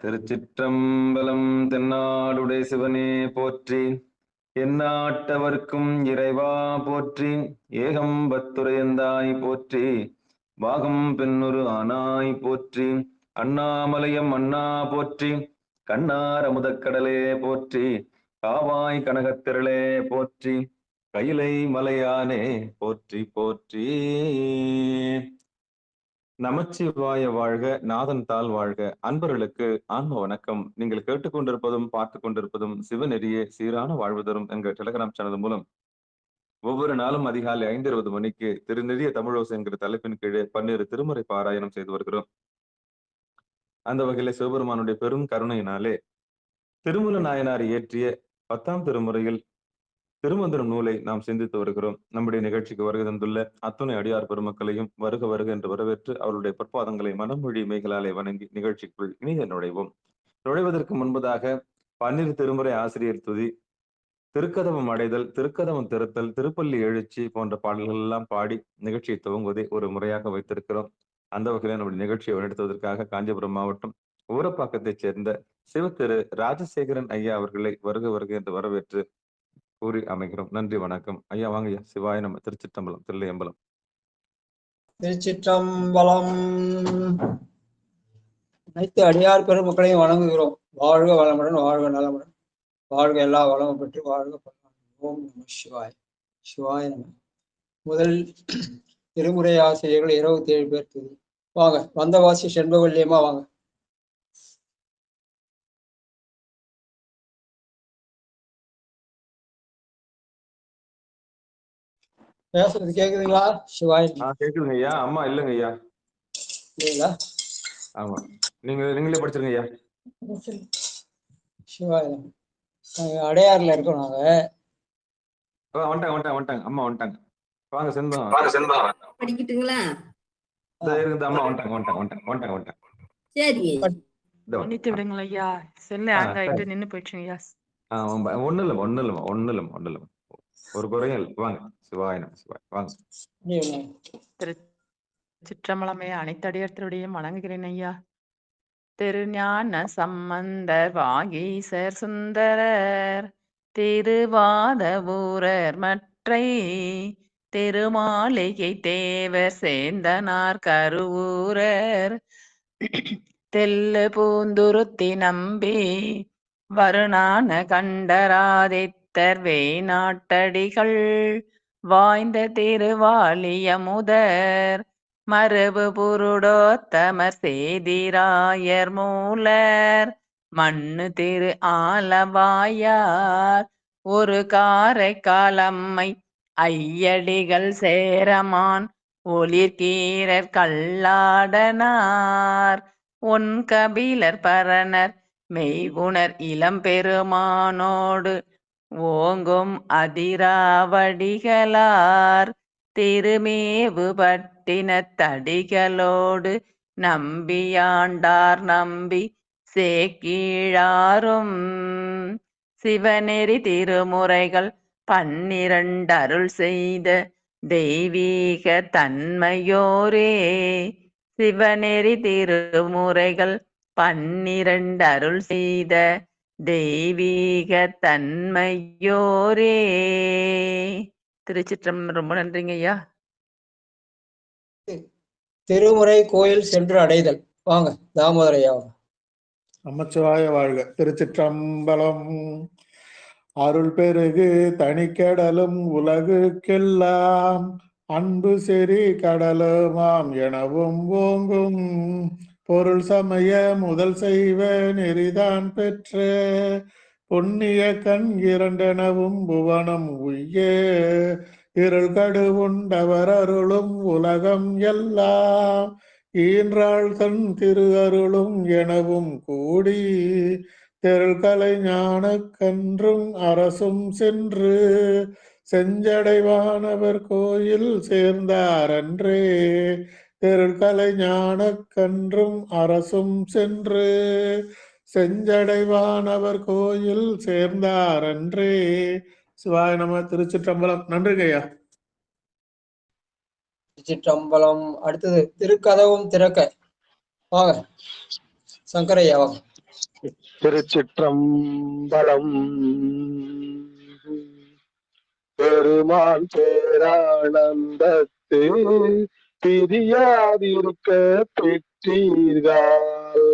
திருச்சிற்றம்பலம். தென்னாடுடைய சிவனே போற்றி, எந்நாட்டவர்க்கும் இறைவா போற்றி. ஏகம்பத்துரையந்தாய் போற்றி, பாகம் பெண்ணுரு ஆனாய் போற்றி. அண்ணாமலையம் அண்ணா போற்றி, கண்ணார் அமுதக்கடலே போற்றி. காவாய் கனகத்திரளே போற்றி, கைலை மலையானே போற்றி போற்றி. நமச்சிவாய வாழ்க, நாதன் தாள் வாழ்க. அன்பர்களுக்கு ஆன்ம வணக்கம். நீங்கள் கேட்டுக்கொண்டிருப்பதும் பார்த்து கொண்டிருப்பதும் சிவநெறியே சீரான வாழ்வு தரும் என்கிற டெலிகிராம் சேனல் மூலம் ஒவ்வொரு நாளும் அதிகாலை 5:20 மணிக்கு திருநெறிய தமிழோசை என்கிற தலைப்பின் கீழே 12 திருமுறை பாராயணம் செய்து வருகிறோம். அந்த வகையில சிவபெருமானுடைய பெரும் கருணையினாலே திருமூல நாயனார் இயற்றிய 10ஆம் திருமுறையில் திருமந்திரம் நூலை நாம் சிந்தித்து வருகிறோம். நம்முடைய நிகழ்ச்சிக்கு வருகை தந்துள்ள அத்துணை அடியார் பெருமக்களையும் வருக வருக என்று வரவேற்று அவருடைய பொற்பாதங்களை மனமொழி மெய்களாலே வணங்கி நிகழ்ச்சிக்குள் இனிய நுழைவோம். நுழைவதற்கு முன்பதாக 12 திருமுறை ஆசிரியர் துதி, திருக்கதவம் அடைதல், திருக்கதவம் திறத்தல், திருப்பள்ளி எழுச்சி போன்ற பாடல்கள் எல்லாம் பாடி நிகழ்ச்சியை துவங்குவதை ஒரு முறையாக வைத்திருக்கிறோம். அந்த வகையில் நம்முடைய நிகழ்ச்சியை வழிநடத்துவதற்காக காஞ்சிபுரம் மாவட்டம் ஊரப்பாக்கத்தைச் சேர்ந்த சிவத்திரு ராஜசேகரன் ஐயா அவர்களை வருக வருக என்று வரவேற்று கூறி அமைகிறோம். நன்றி, வணக்கம் ஐயா. வாங்க ஐயா. சிவாய நம்ம. திருச்சிற்றம்பலம், தில்லையம்பலம். திருச்சிற்றம்பலம். அனைத்து அடியார் பெருமக்களையும் வணங்குகிறோம். வாழ்க வளமுடன், வாழ்க நலமுடன், வாழ்க எல்லா வளமும் பெற்று வாழ்க. ஓம் நம சிவாய். சிவாய நம. முதல் திருமுறை ஆசிரியர்கள் 27 பேர் துதி. வாங்க. வந்தவாசி செண்பவல்லியமா வாங்க. பேசுறது கேக்குதுங்களா? சிவாய். கேக்குதுங்க ஐயா. அம்மா இல்லைங்க ஐயா. இல்லைங்களா? ஆமா, நீங்களே படிச்சிருங்க ஐயா. சிவாய். அடையாறுல இருக்கோம் நாங்க. வந்துட்டாங்க அம்மா வந்துட்டாங்க. வாங்க செந்தம் படிக்கிட்டுங்களா? அம்மா வந்துட்டாங்க. சரி, மன்னித்து விடுங்கள் ஐயா. செல்ல ஹேங் ஆயிட்டு நின்னு போயிடுச்சுங்க ஐயா. ஒண்ணு இல்ல, ஒரு குறையும். வாங்க. சிவாயினம். சிவாய். வாங்க. சிற்றம்பலமே அனைத்து அடியார்களுடையும் வணங்குகிறேன் ஐயா. திருஞான சம்பந்தர், வாகீசர் சுந்தரர், திருவாதவூரர் மற்றை, திருமாளிகை தேவர் சேந்தனார் கருவூரர், தெல்லு பூந்துருத்தி நம்பி வருணான கண்டராதித்தர் வேநாட்டடிகள், வாய்ந்த திருவாலியமுதர் மரபு புருடோத்தமர் சேதிராயர் மூலர், மண்ணு திரு ஆலவாயார் ஒரு காரைக்காலம்மை ஐயடிகள் சேரமான் ஒளிர்கீரர் கல்லாடனார், ஒன் கபிலர் பரணர் மெய்குணர் இளம்பெருமானோடு ஓங்கும் அதிராவடிகளார், திருமேவு பட்டினத்தடிகளோடு நம்பியாண்டார் நம்பி சேக்கீழாரும், சிவநெறி திருமுறைகள் 12 அருள் செய்த தெய்வீக தன்மையோரே, சிவநெறி திருமுறைகள் 12 அருள் செய்த தெய்வீக தன்மையோரே. திருச்சிற்றம்பலம். ரொம்ப நன்றிங்க ஐயா. திருமுறை கோயில் சென்று அடைதல். வாங்க தாமோதரையா. நமச்சிவாய வாழ்க. திருச்சிற்றம்பலம். அருள் பெருகு தனிக்கடலும் உலகுக்கெல்லாம் அன்பு செறி கடலுமாம் எனவும் ஓங்கும், பொருள் சமய முதல் செய்வ நெறிதான் பெற்ற பொன்னிய கண் 2 புவனம் உய்ய, இருள் கடு உண்டவர் அருளும் உலகம் எல்லாம் ஈன்றாள் தன் திரு அருளும் எனவும் கூடி, தெருள்கலை ஞான கன்றும் அரசும் சென்று செஞ்சடைவானவர் கோயில் சேர்ந்தாரன்றே, தெருள்கலை ஞான கன்றும் அரசும் சென்று செஞ்சடைவானவர் கோயில் சேர்ந்தாரன்றே. சிவாய நம. திருச்சிற்றம்பலம். நன்றிங்க ஐயா. திருச்சிற்றம்பலம். அடுத்தது திருக்கதவும் திறக்க. வாங்க சங்கரையா வாங்க. திருச்சிற்றம்பலம். பெருமான் பேரானந்தத்து பிரியாதிருக்க பெற்றீர்கள்.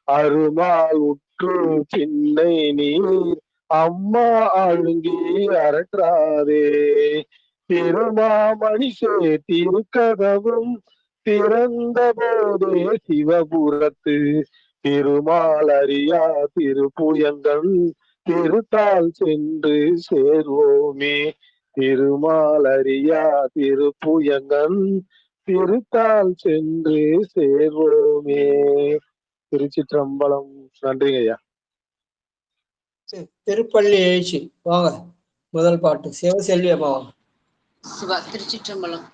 அருமால் உற்று பின்னை நீர் அம்மா அழுங்கி அரற்றாதே. திருமாமணி திருக்கதவும் திறந்த போதே சிவபுரத்து திருமால் அறியா திருப்புயங்கள் திருத்தால் சென்று சேர்வோமே. திருமால் அறியா திருப்புயங்கள் திருத்தால் சென்று சேர்வோமே. திருச்சிற்றம்பலம். நன்றிங்க ஐயா. திருப்பள்ளி எழுச்சி வாங்க. முதல் பாட்டு சிவசெல்வி அம்மா வாங்க. சிவா. திருச்சிற்றம்பலம்.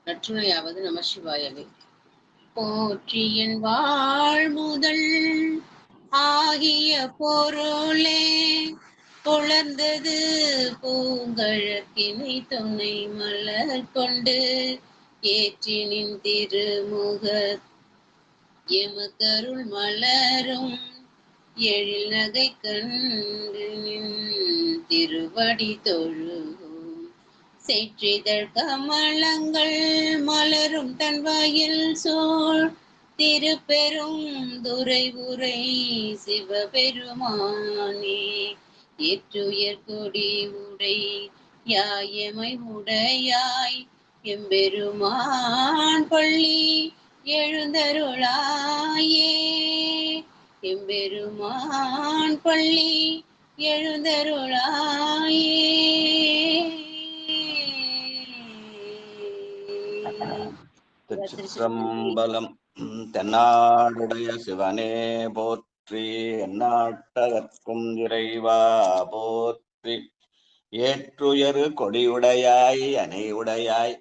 நற்றுணையாவது நம சிவாயவே. போற்றியன் வாழ் முதல் ஆகிய பொருளே புலர்ந்தது பூங்கழற்கினை துணை மலர் கொண்டு ஏற்றினின் திருமுக எமக்கருள் மலரும் எழில் நகை கண்டு திருவடி தொழுவோம். சேற்றிதழ் கமலங்கள் மலரும் தன்வாயில் சோழ் திருப்பெரும் துறை உரை சிவபெருமானே. ஏற்றுயர் கொடி உடை யாயமை உடையாய் எம்பெருமான் பள்ளி எழுந்தருளாயே. எம்பெருமான் பள்ளி எழுந்தருளாயே. திருச்சிற்றம்பலம். தென்னாடுடைய சிவனே போற்றி, எந்நாட்டகற்கும் இறைவா போற்றி. ஏற்றுயரு கொடியுடையாய் அணையுடையாய்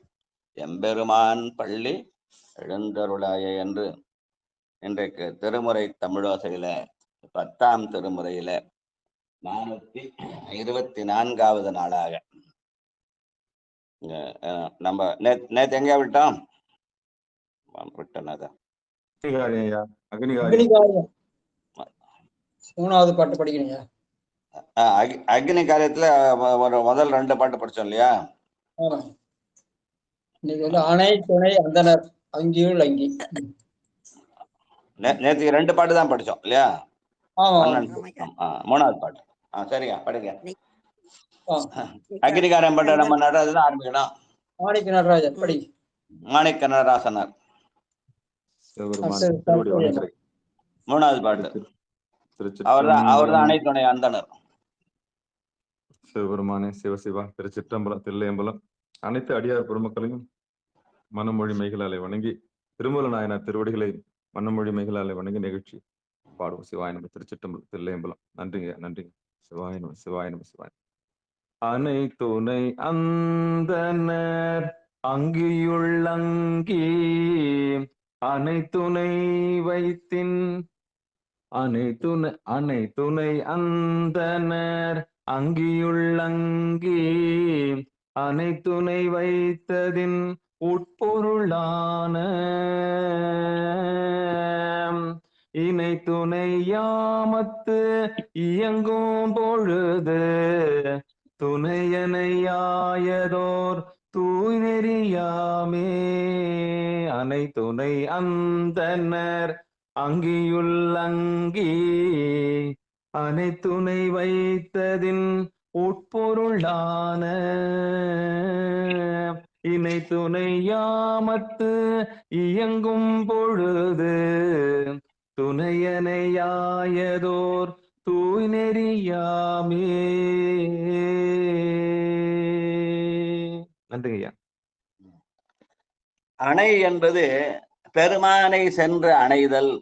எம்பெருமான் பள்ளி எழுந்தருளாய என்று இன்றைக்கு திருமுறை தமிழோசையில 10ஆம் திருமுறையில 424வது நாளாக நம்ம நேத்து எங்க விட்டோம்? விட்டனதா மூணாவது பாட்டு படிக்கிறீங்க. அக்னி காரியத்துல முதல் 2 பாட்டு படிச்சோம் இல்லையா? இன்னைக்கு வந்து அணை துணை அந்தனர் அங்கியுள் அங்கி. நேற்றுக்கு 2 பாட்டு தான் படிச்சோம் இல்லையா? 3வது பாட்டு. சரிங்க, படிங்க. அக்னிகாரம் பண்ற நம்ம நடராஜன் ஆரம்பிக்கலாம். மாணிக்க நடராஜன் படி. மாணிக்க நடராசனர் 3வது பாட்டு. அவர்தான் அணை துணை அந்தனர். சிவபெருமானே சிவசிவா. திருச்சிற்றம்பலம், தில்லையம்பலம். அனைத்து அடியார் பெருமக்களையும் மனமொழி மைகளாலே வணங்கி திருமூல நாயனார் திருவடிகளை மனமொழி மைகளாலே வணங்கி நிகழ்ச்சி பாடுவோம். சிவாய நம. திருச்சிற்றம்பலம், தில்லையம்பலம். நன்றிங்க, நன்றிங்க. சிவாய நம, சிவாய நம, சிவாய. அணை துணை அந்தனர் அங்கியுள்ளங்கி அணை துணை வைத்தின் அணை துணை அந்தனர் அங்கியுள்ளங்கி அணை துணை வைத்ததின் உட்பொருளான இணை துணை யாமத்து இயங்கும் பொழுது துணையனையாயதோர் தூய் நெறியாமே. அணை துணை அந்தனர் அங்கியுள்ளங்கி அணை துணை வைத்ததின் உட்பொருளான இணை துணை யாமத்து இயங்கும் பொழுது துணையனையாயதோர் தூய் நெறியாமே. நன்றிங்கய்யா. அணை என்பது பெருமானை சென்று அணைதல்,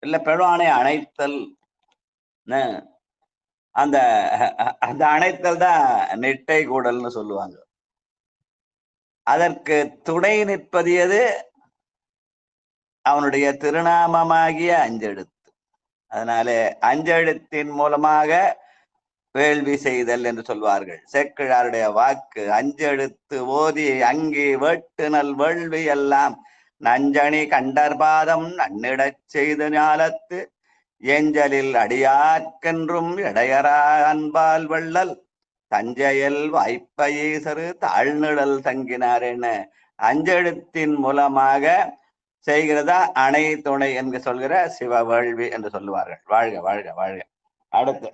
இல்ல பெருமானை அணைத்தல். அந்த அந்த அணைத்தல் தான் நெட்டை கூடல்னு சொல்லுவாங்க. அதற்கு துணை நிற்பது எது? அவனுடைய திருநாமமாகிய அஞ்செழுத்து. அதனால அஞ்செழுத்தின் மூலமாக வேள்வி செய்தல் என்று சொல்வார்கள். சேக்கிழாருடைய வாக்கு, அஞ்செழுத்து ஓதி அங்கி வேட்டுனல் வேள்வி எல்லாம் நஞ்சணி கண்டர்பாதம் நன்னிடச் செய்து ஞாலத்து ஏஞ்சலில் அடியார்க்கென்றும் இடையரா அன்பால் வள்ளல் தஞ்சையல் வாய்ப்பையீசரு தாழ்நிழல் தங்கினார் என அஞ்செழுத்தின் மூலமாக செய்கிறதா அணை துணை என்று சொல்கிற சிவ வேள்வி என்று சொல்லுவார்கள். வாழ்க வாழ்க வாழ்க. அடுத்து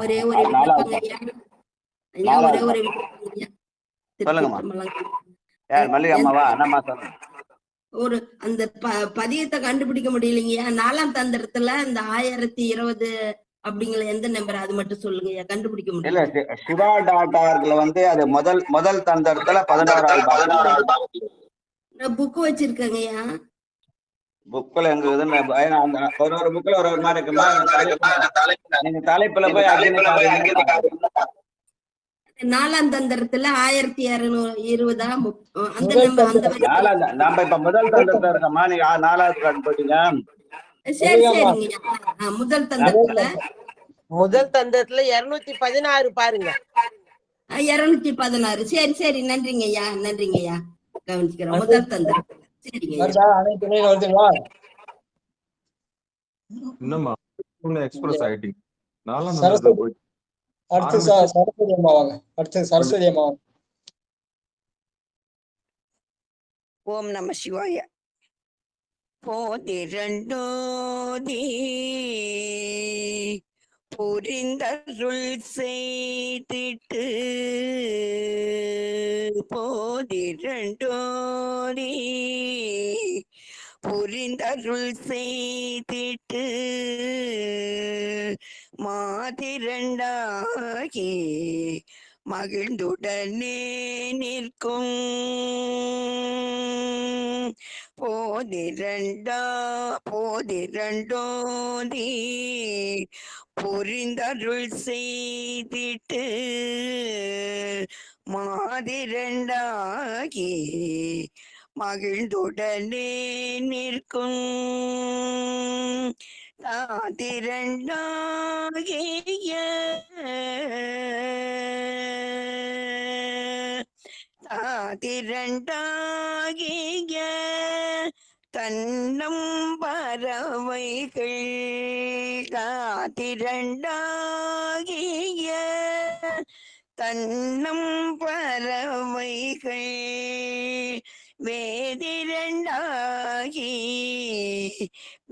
ஒரே ஒரு விண்ணப்பங்க ஐயா. ஐயா ஒரே ஒரு விண்ணப்பங்க ஐயா. சொல்லுங்கம்மா. திருச்சிற்றம்பலம். யார் மல்லிகம்மாவா? என்னம்மா சொல்லுங்க. ஒரு அந்த பதியத்தை கண்டுபிடிக்க முடியலைங்கய்யா. 4ஆம் தந்திரத்துல இந்த 1020 அப்படிங்கிற எந்த நம்பர் அது மட்டும் சொல்லுங்க. கண்டுபிடிக்க இல்ல, முடியல. சிவா டாட்டார்ல வந்து அது முதல் தந்திரத்துல 11வது புக் வச்சிருக்கேங்கய்யா. புக்ல எங்க இதுன்னு ஒரு புக்ல ஒரு மாதிரி இருக்குமா? நீங்க தலைப்புல போய் 4ஆம் தந்திரத்துல 1220 அந்த நம்ம இப்ப முதல் தந்திரத்துல இருக்கோமா? நீங்க 4வது கார்டு போட்டீங்க. சரி சரிங்க. முதல் தந்திரத்துல 216 பாருங்க. 216. சரி சரி. நன்றிங்க ஐயா. நன்றிங்க ஐயா. கவனிச்சுக்கிறோம். முதல் தந்திரத்துல. சரிங்க. வருதுங்களா? இன்னும் எக்ஸ்பிரஸ் ஆயிட்டீங்க. 4ஆம் தந்திரத்துல போய் அடுத்து சரஸ்வதி அம்மா வாங்க. அடுத்து சரஸ்வதி அம்மா வாங்க. ஓம் நம சிவாய. போதிரண்டோதி புரிந்தருள் செய்திட்டு போதிரண்டோதி புரிந்தருள் செய்திட்டு மாதிரண்டாகி மகிழ்ந்துடனே நிற்கும் போதிரண்டோதி புரிந்தருள் செய்திட்டு மாதிரண்டாகி மகிழ்ந்துடனே நிற்கும் தாதிரண்டாகிய தன்னம் பறவைகள் காத்திரண்டாகிய தன்னம் பறவைகள் வேதிரண்டாகி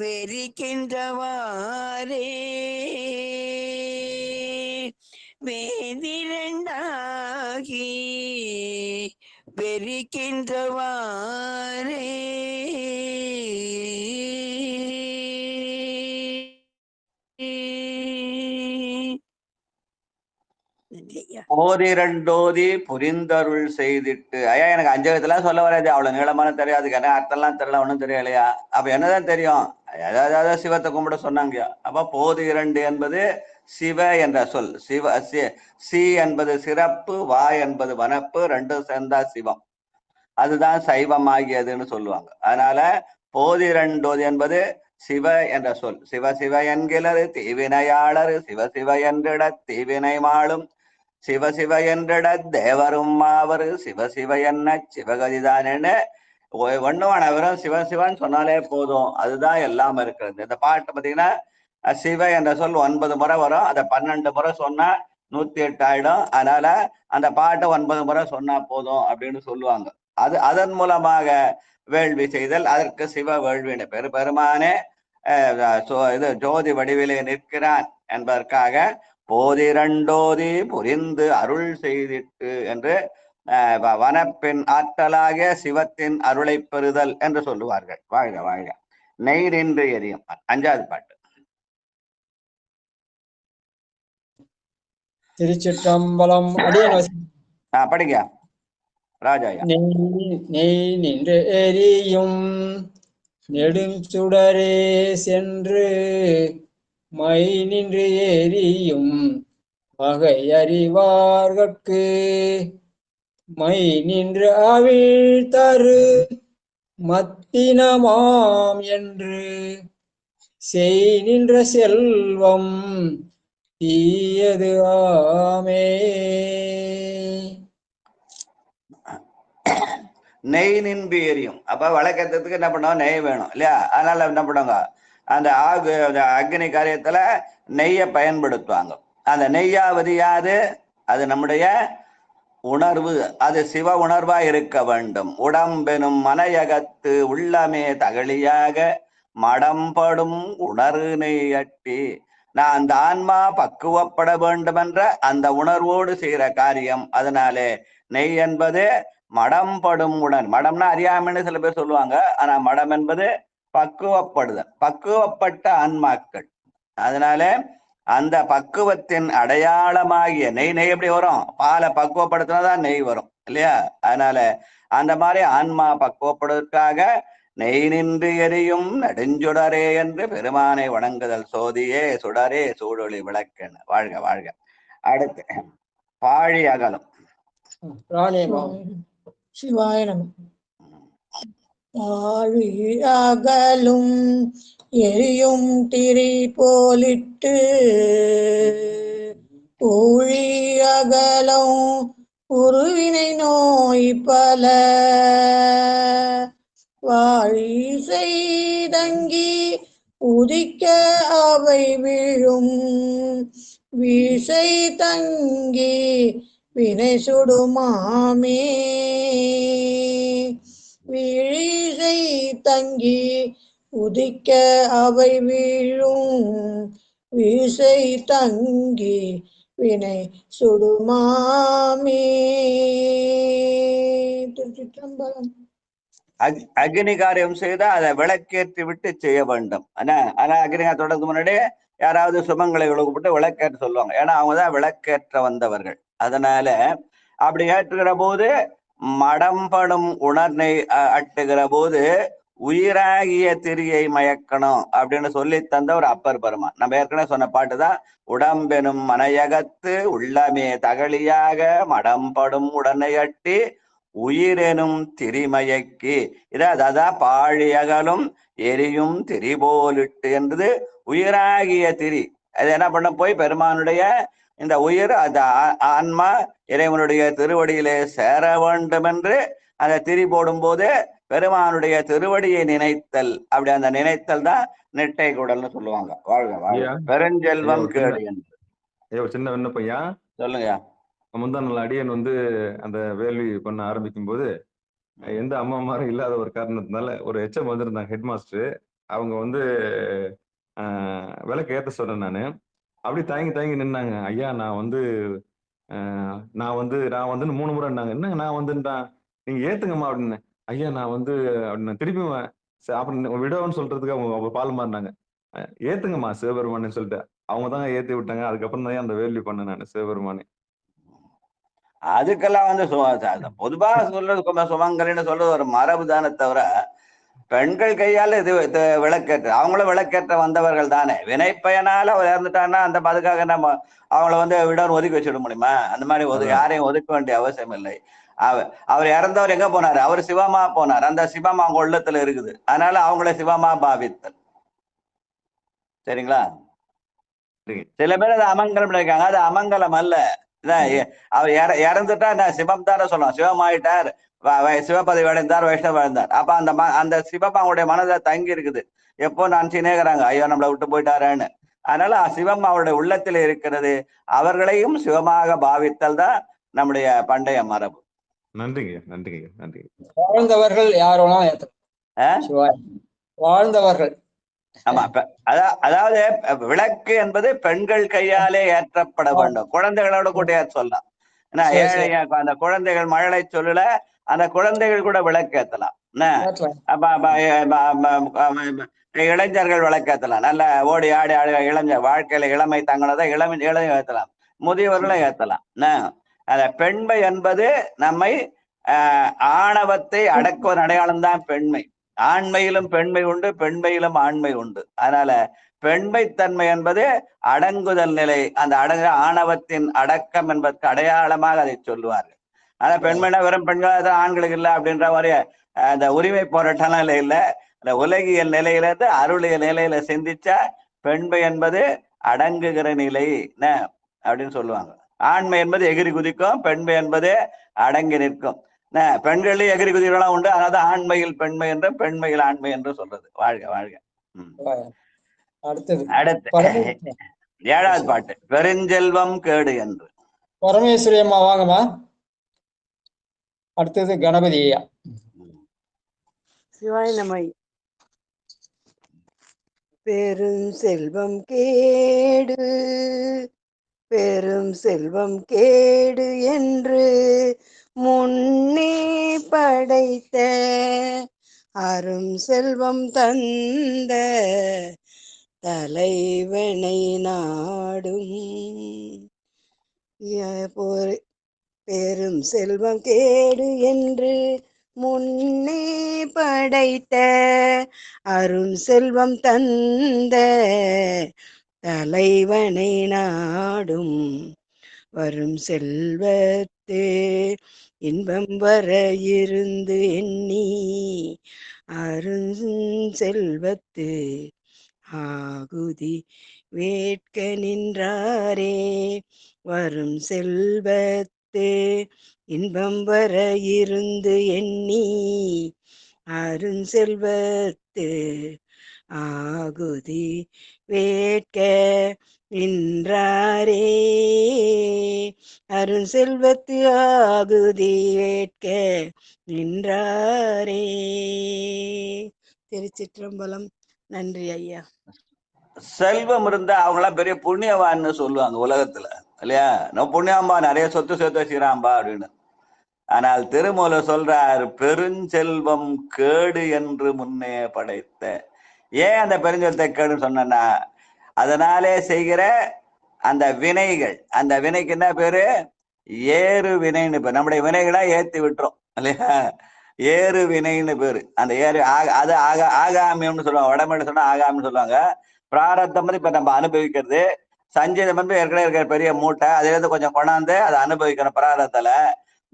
வெறிக்கின்றவாரே வேதிரண்டாகி வெறிக்கின்றவாரே போதிரண்டோதி புரிந்தருள் செய்திட்டு. ஐயா எனக்கு அஞ்சகத்தெல்லாம் சொல்ல வராது, அவ்வளவு நீளமான தெரியாது, அர்த்தம்லாம் தெரியல, ஒன்றும் தெரியலையா? அப்ப என்னதான் தெரியும்? ஏதாவது சிவத்தை கும்பிட சொன்னாங்க. அப்ப போது இரண்டு என்பது சிவ என்ற சொல். சி என்பது சிறப்பு, வா என்பது வனப்பு, ரெண்டும் சேர்ந்தா சிவம். அதுதான் சைவம் ஆகியதுன்னு சொல்லுவாங்க. அதனால போதிரண்டோதி என்பது சிவ என்ற சொல். சிவ சிவ என்கிறரு தீவினையாளரு சிவ சிவ என்றிட தீவினை மாளும் சிவ சிவ என்றிட தேவரும் மாவரு சிவ சிவ என்ன சிவகதிதானேன்னு ஒண்ணுவான வெறும் சிவ சிவன் சொன்னாலே போதும். அதுதான் எல்லாம் இருக்கிறது. இந்த பாட்டு பார்த்தீங்கன்னா சிவ என்ற சொல் 9 முறை வரும். அதை 12 முறை சொன்னா 108 ஆயிடும். அதனால அந்த பாட்டை 9 முறை சொன்னா போதும் அப்படின்னு சொல்லுவாங்க. அதன் மூலமாக வேள்வி செய்தல், அதற்கு சிவ வேள்வின்னு பேரு. பெருமானே இது ஜோதி வடிவிலே நிற்கிறான் என்பதற்காக போதிரண்டோதி புரிந்து அருள் செய்திட்டு என்று வனப்பின் ஆற்றலாகிய சிவத்தின் அருளை பெறுதல் என்று சொல்லுவார்கள். வாழ்க வாழ்க. நெய் நின்று எரியும். 5வது பாட்டு. திருச்சிற்றம்பலம். படிங்க ராஜாயா. நெய் நின்று எரியும் நெடுஞ்சுடரே சென்று மை நின்று எரியும் வகை அறிவார்கட்கு மை நின்று அவிழ் தரு மத்தினமாம் என்று செய் நின்ற செல்வம் தீயது ஆமே. நெய் நின்று எரியும். அப்ப விளக்கேற்றத்துக்கு என்ன பண்ணுவோம், நெய் வேணும் இல்லையா? அதனால என்ன பண்ணுவாங்க, அந்த அக்னி காரியத்துல நெய்யை பயன்படுத்துவாங்க. அந்த நெய்யாவது யாது? அது நம்முடைய உணர்வு, அது சிவ உணர்வா இருக்க வேண்டும். உடம்பெனும் மனையகத்து உள்ளமே தகழியாக மடம்படும் உணர்வு நெய்யட்டி. நான் அந்த ஆன்மா பக்குவப்பட வேண்டும் என்ற அந்த உணர்வோடு செய்கிற காரியம். அதனாலே நெய் என்பது மடம்படும் உணர். மடம்னா அறியாமைன்னு சில பேர் சொல்லுவாங்க. ஆனா மடம் என்பது பக்குவப்படுதல், பக்குவப்பட்ட ஆன்மாக்கள். அதனால அந்த பக்குவத்தின் அடையாளமாகிய நெய் எப்படி வரும்? பாலை பக்குவப்படுத்தினாதான் நெய் வரும் இல்லையா? அதனால அந்த மாதிரி ஆன்மா பக்குவப்படுவதற்காக நெய் நின்று எரியும் நெடுஞ்சுடரே என்று பெருமானை வணங்குதல். சோதியே சுடரே சூடொளி விளக்கென. வாழ்க வாழ்க. அடுத்து பாழி அகலம். சிவாய நம. பாழி அகலும் எரியும் திரி போலிட்டு ஊழி அகலும் உருவினை நோய் பல வாழி செய்தங்கி உதிக்க அவை விழும் வீசை தங்கி வினை சுடுமாமே. விழிசை தங்கி உதிக்க அவை வீழும் வீசை தங்கி வினை சுடுமாமே. திருச்சிற்றம்பலம். அக்னி காரியம் செய்தா அதை விளக்கேற்றி விட்டு செய்ய வேண்டும். ஆனா அக்னி தொடர்ந்து முன்னாடி யாராவது சுமங்களை விளக்கப்பட்டு விளக்கேற்ற சொல்லுவாங்க. ஏன்னா அவங்கதான் விளக்கேற்ற வந்தவர்கள். அதனால அப்படி ஏற்றுகிற போது மடம்படும் உணர்னை அட்டுகிற போது உயிராகிய திரியை மயக்கணும் அப்படின்னு சொல்லி தந்த ஒரு அப்பர் பெருமான். நம்ம ஏற்கனவே சொன்ன பாட்டுதான், உடம்பெனும் மனையகத்து உள்ளமே தகழியாக மடம்படும் உடனையட்டி உயிரெனும் திரிமயக்கி. அதான் பாழியகலும் எரியும் திரி போலிட்டு என்பது உயிராகிய திரி. அது என்ன பண்ண போய் பெருமானுடைய இந்த உயிர் அந்த ஆன்மா இறைவனுடைய திருவடியிலே சேர வேண்டும் என்று அந்த திரி போடும் போது பெருமானுடைய திருவடியை நினைத்தல். அப்படி அந்த நினைத்தல் தான் நெட்டை குடல்னு சொல்லுவாங்க. வாழ்க வாழ்க. பெருஞ்செல்வம் கேடு என்று சின்ன விண்ணப்பையா சொல்லுங்க. முந்தா நாள் அடியன் அந்த வேள்வி பண்ண ஆரம்பிக்கும் போது எந்த அம்மா மாரும் இல்லாத ஒரு காரணத்தினால ஒரு எச்எம் வந்திருந்தாங்க, ஹெட் மாஸ்டர். அவங்க விளக்கு ஏற்ற சொன்னேன். நான் அப்படி தயங்கி நின்னாங்க. ஐயா நான் 3 முறை இருந்தாங்க. என்னங்க நான் வந்துட்டான், நீங்க ஏத்துங்கம்மா அப்படின்னு. ஐயா நான் அப்படின்னு திருப்பி அப்புறம் விடவுன்னு சொல்றதுக்கு அவங்க பால் மாறினாங்க. ஏத்துங்கம்மா சிவபெருமானு சொல்லிட்டு அவங்க தான் ஏத்தி விட்டாங்க. அதுக்கப்புறம் தான் அந்த வேள்வி பண்ணேன் நான் சிவபெருமானே. அதுக்கெல்லாம் பொதுவா சொல்றது சுமங்கலின்னு சொல்றது ஒரு மரபு தானே தவிர பெண்கள் கையால இது விளக்கேற்ற, அவங்களும் விளக்கேற்ற வந்தவர்கள் தானே. வினைப்பயனால அவர் இறந்துட்டான்னா அந்த அதுக்காக நம்ம அவங்கள விடன்னு ஒதுக்கி வச்சுட முடியுமா? அந்த மாதிரி யாரையும் ஒதுக்க வேண்டிய அவசியம் இல்லை. அவர் இறந்தவர் எங்க போனாரு? அவர் சிவமா போனார். அந்த சிவம் அவங்க உள்ளத்துல இருக்குது. அதனால அவங்கள சிவமா பாவித்தல். சரிங்களா? சில பேர் அது அமங்கலம் நினைக்காங்க. அது அமங்கலம் அல்ல. அவர் இறந்துட்டா நான் சிவம் தானே சொல்லலாம். சிவம் ஆயிட்டார், சிவபதவி அடைந்தார், வைஷ்ணவ அடைந்தார். அப்ப அந்த சிவம் அவங்களுடைய மனதை தங்கி இருக்குது. எப்போ நான் சினேகிறாங்க, ஐயோ நம்மளை விட்டு போயிட்டாரேன்னு. அதனால சிவம் அவருடைய உள்ளத்தில் இருக்கிறது. அவர்களையும் சிவமாக பாவித்தல் தான் நம்முடைய பண்டைய மரபு. நன்றிங்க நன்றிங்க நன்றி. வாழ்ந்தவர்கள் யாரெல்லாம் ஏற்றலாம்? வாழ்ந்தவர்கள். ஆமா, அதாவது விளக்கு என்பது பெண்கள் கையாலே ஏற்றப்பட வேண்டும். குழந்தைகளோட கூட சொல்லலாம். ஏன்னா ஏழையா அந்த குழந்தைகள் மழலை சொல்லல, அந்த குழந்தைகள் கூட விளக்கேற்றலாம். இளைஞர்கள் விளக்கேற்றலாம். நல்ல ஓடி ஆடி இளைஞர் வாழ்க்கையில இளமை தங்கினதை இளைஞர் ஏற்றலாம், முதியவர்களும் ஏற்றலாம். அந்த பெண்மை என்பது நம்மை ஆணவத்தை அடக்குவதன் அடையாளம் தான் பெண்மை. ஆண்மையிலும் பெண்மை உண்டு, பெண்மையிலும் ஆண்மை உண்டு. அதனால பெண்மைத்தன்மை என்பது அடங்குதல் நிலை. அந்த ஆணவத்தின் அடக்கம் என்பதற்கு அடையாளமாக அதை சொல்லுவார்கள். ஆனா பெண்மைனா வெறும் பெண்கள் தான், ஆண்களுக்கு இல்லை அப்படின்ற மாதிரி அந்த உரிமை போராட்டம் இல்லை. அந்த உலகியல் நிலையிலிருந்து அருளியல் நிலையில சிந்திச்சா பெண்மை என்பது அடங்குகிற நிலை அப்படின்னு சொல்லுவாங்க. ஆண்மை என்பது எகிரி குதிக்கும், பெண்மை என்பது அடங்கி நிற்கும். பெண்களே எகிரி குதிரெல்லாம் உண்டு. அதாவது ஆண்மையில் பெண்மை என்று, பெண்மையில் ஆண்மை என்று சொல்றது. வாழ்க வாழ்க. அடுத்தது அடுத்து 7வது பாட்டு, பெருஞ்செல்வம் கேடு என்று. பரமேஸ்வரி அம்மா வாங்கம்மா. அடுத்தது கணபதி ஐயா. சிவாய நம. பெரும் செல்வம் கேடு, பெரும் செல்வம் கேடு என்று முன்னே படைத்த அரும் செல்வம் தந்த தலைவனை நாடும். பெரும் செல்வம் கேடு என்று முன்னே படைத்த அரும் செல்வம் தந்த தலைவனை நாடும். வரும் செல்வத்து இன்பம் வர இருந்து எண்ணி அருஞ்செல்வத்து ஆகுதி வேட்க நின்றாரே. வரும் செல்வத்து இன்பம் வர இருந்து எண்ணி அருஞ்செல்வத்து ஆகுதி வேட்க நின்றாரே. அருஞ்செல்வத்து ஆகுதி வேட்க நின்றாரே. திருச்சிற்றம்பலம். நன்றி ஐயா. செல்வம் இருந்தா அவங்களாம் பெரிய புண்ணியவான்னு சொல்லுவாங்க உலகத்துல, இல்லையா? நான் புண்ணியம்பா, நிறைய சொத்து சேர்த்து வச்சுக்கிறான்பா அப்படின்னு. ஆனால் திருமூலர் சொல்றார், பெருஞ்செல்வம் கேடு என்று முன்னே படைத்த. ஏன் அந்த பெருஞ்செல்வத்தை கேடுன்னு சொன்னா, அதனாலே செய்கிற அந்த வினைகள், அந்த வினைக்கு என்ன பேரு? ஏறு வினைன்னு பேர். நம்முடைய வினைகளா ஏத்தி விட்டுரும், இல்லையா? ஏறு வினைன்னு பேரு. அந்த ஏறு அது ஆகாமியம்னு சொல்லுவாங்க. வடமொழி சொன்னா ஆகாமின்னு சொல்லுவாங்க. பிராரத்தம் வந்து இப்ப நம்ம அனுபவிக்கிறது. சஞ்சீதம் வந்து ஏற்கனவே இருக்கிற பெரிய மூட்டை, அதுல இருந்து கொஞ்சம் கொண்டாந்து அதை அனுபவிக்கணும். பிராரத்துல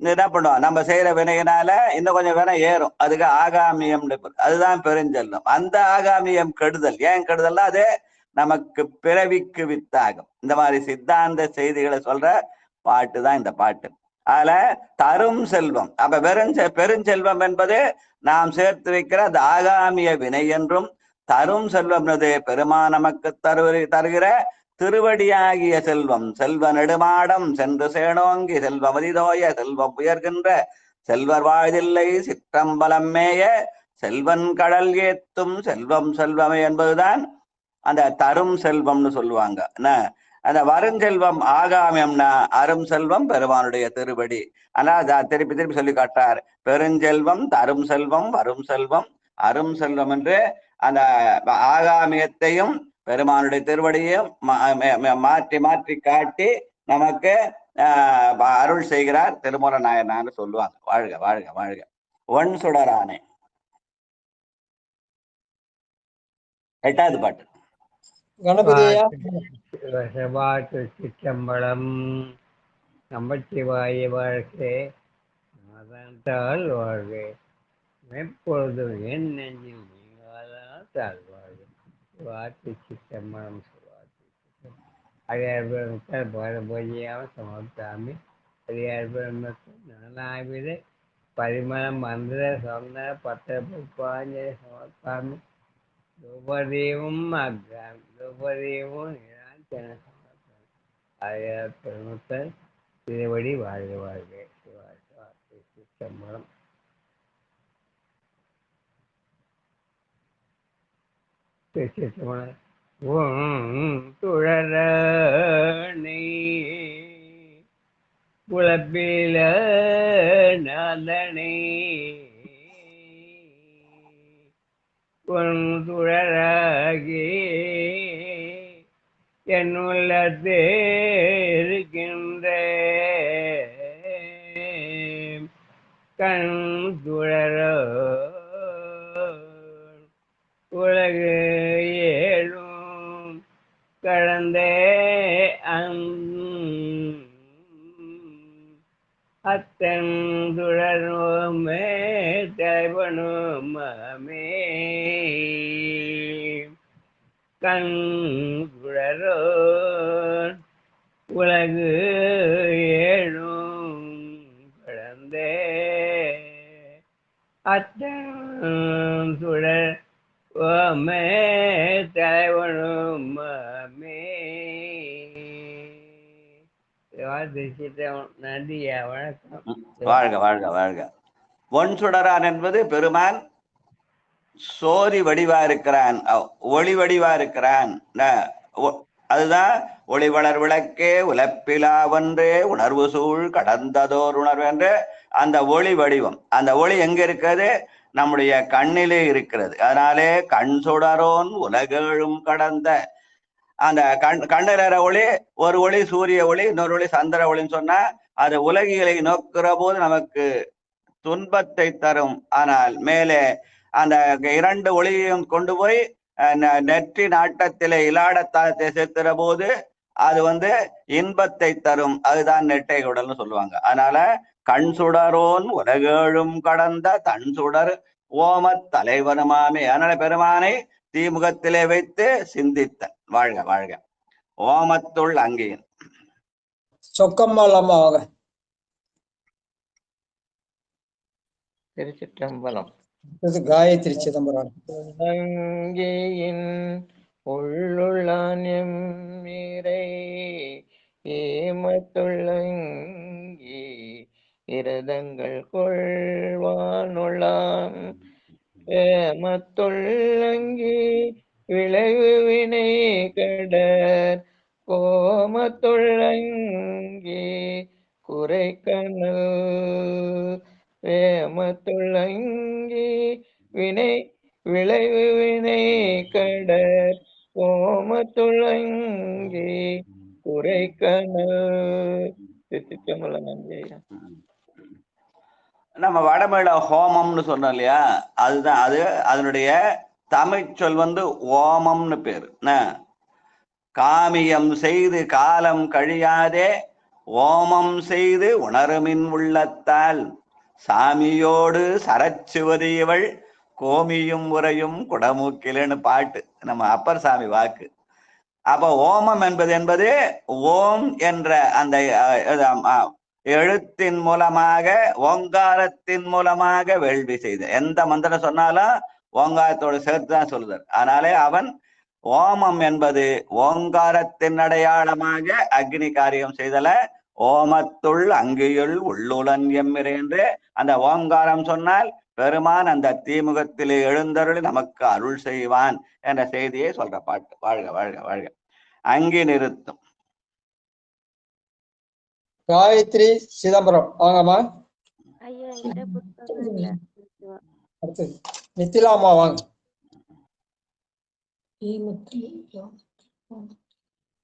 என்ன பண்ணுவோம், நம்ம செய்யற வினையினால இன்னும் கொஞ்சம் வினை ஏறும். அதுக்கு ஆகாமியம்னு பேர். அதுதான் பெருஞ்செல்வம். அந்த ஆகாமியம் கெடுதல். ஏன் கெடுதல்னா அது நமக்கு பிறவிக்கு வித்தாகும். இந்த மாதிரி சித்தாந்த செய்திகளை சொல்ற பாட்டு தான் இந்த பாட்டு. அதுல தரும் செல்வம், அப்ப பெருஞ்செல்வம் என்பது நாம் சேர்த்து வைக்கிற அந்த ஆகாமிய வினை என்றும், தரும் செல்வம் பெருமான் நமக்கு தருகிற திருவடியாகிய செல்வம். செல்வ நெடுமாடம் சென்று சேனோங்கி செல்வ மதிதோய செல்வம் உயர்கின்ற செல்வர் வாழ்தில்லை சிற்றம்பலம் மேய செல்வன் கடல் ஏத்தும் செல்வம் செல்வமே என்பதுதான் அந்த தரும் செல்வம்னு சொல்லுவாங்க. என்ன அந்த வருஞ்செல்வம் ஆகாமியம்னா அரும் செல்வம் பெருமானுடைய திருவடி. ஆனா திருப்பி திருப்பி சொல்லி காட்டார், பெருஞ்செல்வம் தரும் செல்வம் வரும் செல்வம் அரும் செல்வம் என்று. அந்த ஆகாமியத்தையும் பெருமானுடைய திருவடியையும் மாற்றி மாற்றி காட்டி நமக்கு அருள் செய்கிறார் திருமூல நாயனான்னு சொல்லுவாங்க. வாழ்க வாழ்க வாழ்க. ஒன் சுடரானே. 8வது பாட்டு. சிற்றம்பலம். நமச்சிவாய வாழ்க்கை நாதால் வாழ்க. எப்பொழுதும் என் நெஞ்சில் நீங்காதான் தாழ்வாழ்க. வார்த்தை சிற்றம்பலம். அடியார் பாரபோஜியாம சமர்த்தாமி அடியார் நானாவித பரிமளம் மந்திர சொந்த பத்திர புஷ்பாஞ்சலி சமர்த்தாமி துபதீவும் அக்ராமி துபதீவும் சமர்த்தாமி. அடியார் பெருமக்கள் திருவடி வாழ்க வாழ்க. வார்த்தை சிற்றம்பலம். சிற்றம்பலம். துழரணி குலப்பில நாதனே துழராகி என் உள்ளத்தே இருக்கின்ற கண் துழரோ உலகு ஏழும் கடந்தே அத்தன் துழருமே தலைவனுமே கண் துழரோ உலகு ஏழும் கடந்தே ஓமே தலைவனுமே. நன்றியா, வணக்கம். வாழ்க வாழ்க வாழ்க. ஒன் சுடரான் என்பது பெருமான் சோதி வடிவா இருக்கிறான், ஒளி வடிவா இருக்கிறான். அதுதான் ஒளி வளர் விளக்கே உலப்பிலா ஒன்றே உணர்வு சூழ் கடந்ததோர் உணர்வு என்று அந்த ஒளி வடிவம். அந்த ஒளி எங்க இருக்கிறது? நம்முடைய கண்ணிலே இருக்கிறது. அதனாலே கண் சுடரோன் உலகேழும் கடந்த அந்த கண்ணிற ஒளி, ஒரு ஒளி சூரிய ஒளி, இன்னொரு ஒளி சந்திர ஒளின்னு சொன்னா அது உலகிகளை நோக்கிற போது நமக்கு துன்பத்தை தரும். ஆனால் மேலே அந்த இரண்டு ஒளியையும் கொண்டு போய் நெற்றி நாட்டத்திலே இலாடத்தாளத்தை சேர்த்துற போது அது இன்பத்தை தரும். அதுதான் நெட்டை குடல்னு சொல்லுவாங்க. அதனால கண் சுடரோன் உலகேழும் கடந்த தன் சுடர் ஓம தலைவனுமாமே. அதனால பெருமானை தீமுகத்திலே வைத்து சிந்தித்த. வாழ்க வாழ்க. ஓமத்துள் அங்கேயின் சொக்கம்மாள் அம்மாவாங்க. திருச்சிற்றம்பலம். காயத்ரி சிதம்பரம். அங்கேயின் உள்ளுள்ளான் எம்மீரை ஏமத்துள்ளங்கி இரதங்கள் கொள்வானுள்ளாம் ஏமத்துள்ளங்கி விளைவு வினை கடற் கோமத்துள்ளங்கி குறைக்கணல் வேமத்துள்ளங்கி வினை விளைவு வினை கடற் கோமத்துள்ளங்கி குறைக்கணல். நம்ம வடமேள ஹோமம்னு சொன்னோம் இல்லையா, அதுதான் அது. அதனுடைய தமிழ் சொல் ஓமம்னு பேரு. காமியம் செய்து காலம் கழியாதே ஓமம் செய்து உணருமின் உள்ளத்தால் சாமியோடு சரச்சுவது இவள் கோமியும் உரையும் குடமூக்கிலன்னு பாட்டு, நம்ம அப்பர் சாமி வாக்கு. அப்ப ஓமம் என்பது ஓம் என்ற அந்த எழுத்தின் மூலமாக, ஓங்காரத்தின் மூலமாக வேள்வி செய்த எந்த மந்திரம் சொன்னாலும் ஓங்காரத்தோடு சேர்த்துதான் சொல்லுதார். அதனாலே அவன் ஓமம் என்பது ஓங்காரத்தின் அடையாளமாக அக்னி காரியம் செய்தல. ஓமத்துள் அங்கியுள் உள்ளுளன் எம்மிரை என்று அந்த ஓங்காரம் சொன்னால் பெருமான் அந்த தீமுகத்திலே எழுந்தருளி நமக்கு அருள் செய்வான் என்ற செய்தியை சொல்ற பாட்டு. வாழ்க வாழ்க வாழ்க. அங்கி நிறுத்தும். காயத்ரி சிதம்பரம் வாங்கம்மா. அடுத்தது நித்திலா அம்மா வாங்க.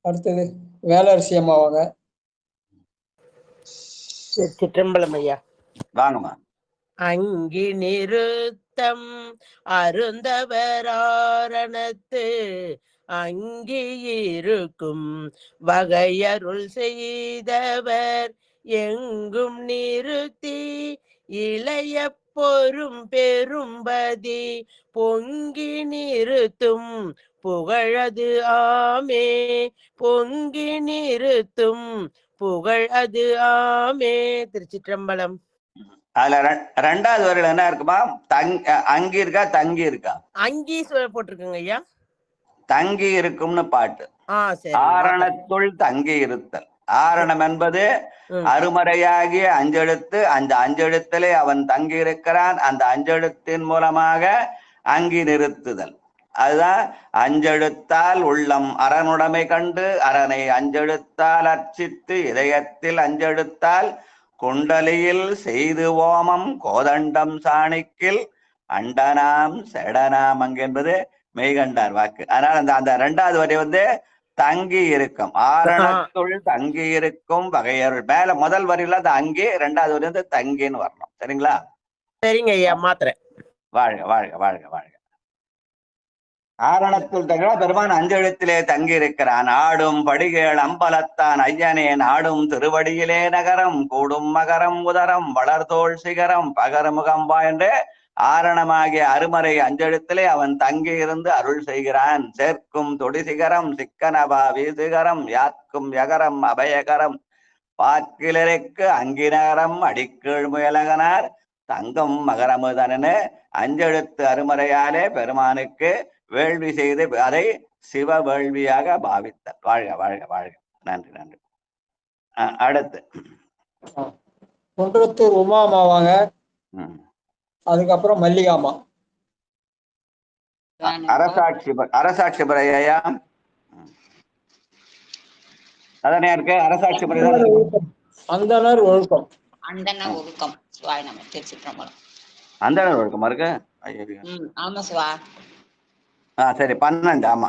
அடுத்தது வேலரசி அம்மா வாங்க. சிற்றம்பலம் ஐயா வாங்கம்மா. அங்கி நிறுத்தம் அருந்தவராரணத்து அங்கி இருக்கும் வகையருள் செய்தவர் எங்கும் நிறுத்தி இளைய பொறும் பெரும்பதி பொங்கி நிறுத்தும் புகழது ஆமே. பொங்கி நிறுத்தும் புகழ் அது ஆமே. திருச்சிற்றம்பலம். அதுல ரெண்டாவது வரையில என்ன இருக்குமா? அங்கி இருக்கா தங்கி இருக்கா? அங்கி போட்டிருக்குங்க ஐயா. தங்கி இருக்கும்னு பாட்டு. ஆரணத்துள் தங்கி இருத்தல். ஆரணம் என்பது அருமறையாகிய அஞ்செழுத்து. அந்த அஞ்செழுத்திலே அவன் தங்கி இருக்கிறான். அந்த அஞ்செழுத்தின் மூலமாக அங்கி நிறுத்துதல். அதுதான் அஞ்செழுத்தால் உள்ளம் அரணுடைமை கண்டு அரனை அஞ்செழுத்தால் அர்ச்சித்து இதயத்தில் அஞ்செழுத்தால் குண்டலியில் செய்து ஓமம் கோதண்டம் சாணிக்கில் அண்டனாம் செடனாம் அங்கு என்பது மெய்கண்டார் வாக்கு. அதனால அந்த ரெண்டாவது வரி தங்கி இருக்கும். ஆரணத்துள் தங்கி இருக்கும் வகையருள். மேல முதல் வரியில அந்த அங்கி, ரெண்டாவது வரி தங்கின்னு வரணும். சரிங்களா? சரிங்க ஐயா, மாத்திரேன். வாழ்க வாழ்க வாழ்க வாழ்க. ஆரணத்துள் தங்கா பெருமான் அஞ்செழுத்திலே தங்கி இருக்கிறான். ஆடும் படிகேள் அம்பலத்தான் ஐயனே நாடும் திருவடியிலே நகரம் கூடும் மகரம் உதரம் வளர்தோள் சிகரம் பகரமுகம்பா என்று ஆரணமாகிய அருமறை அஞ்செழுத்திலே அவன் தங்கி இருந்து அருள் செய்கிறான். சேர்க்கும் தொடி சிகரம் சிக்கனபா வீசுகரம் யாக்கும் யகரம் அபயகரம் பாக்கிலருக்கு அங்கினகரம் அடிக்கீழ் முயலகனார் தங்கம் மகரமுதனு அஞ்செழுத்து அருமறையாலே பெருமானுக்கு வேள்வி செய்து அதை சிவ வேள்வியாக பாவித்தார். வாழ்க வாழ்க வாழ்க. நன்றி நன்றி. அடுத்து குன்றத்தூர் உமாமாவாங்க. அதுக்கப்புறம் மல்லிகாமா. அரசாட்சி ஐயா அதானே இருக்கு. அரசாட்சி அந்தனர் ஒழுக்கம். அந்தனர் ஒழுக்கம். சிவாய நம. திருச்சிற்றம்பலம். அந்தனர் ஒழுக்கமா இருக்கு. ஆமா சிவா. சரி 12. ஆமா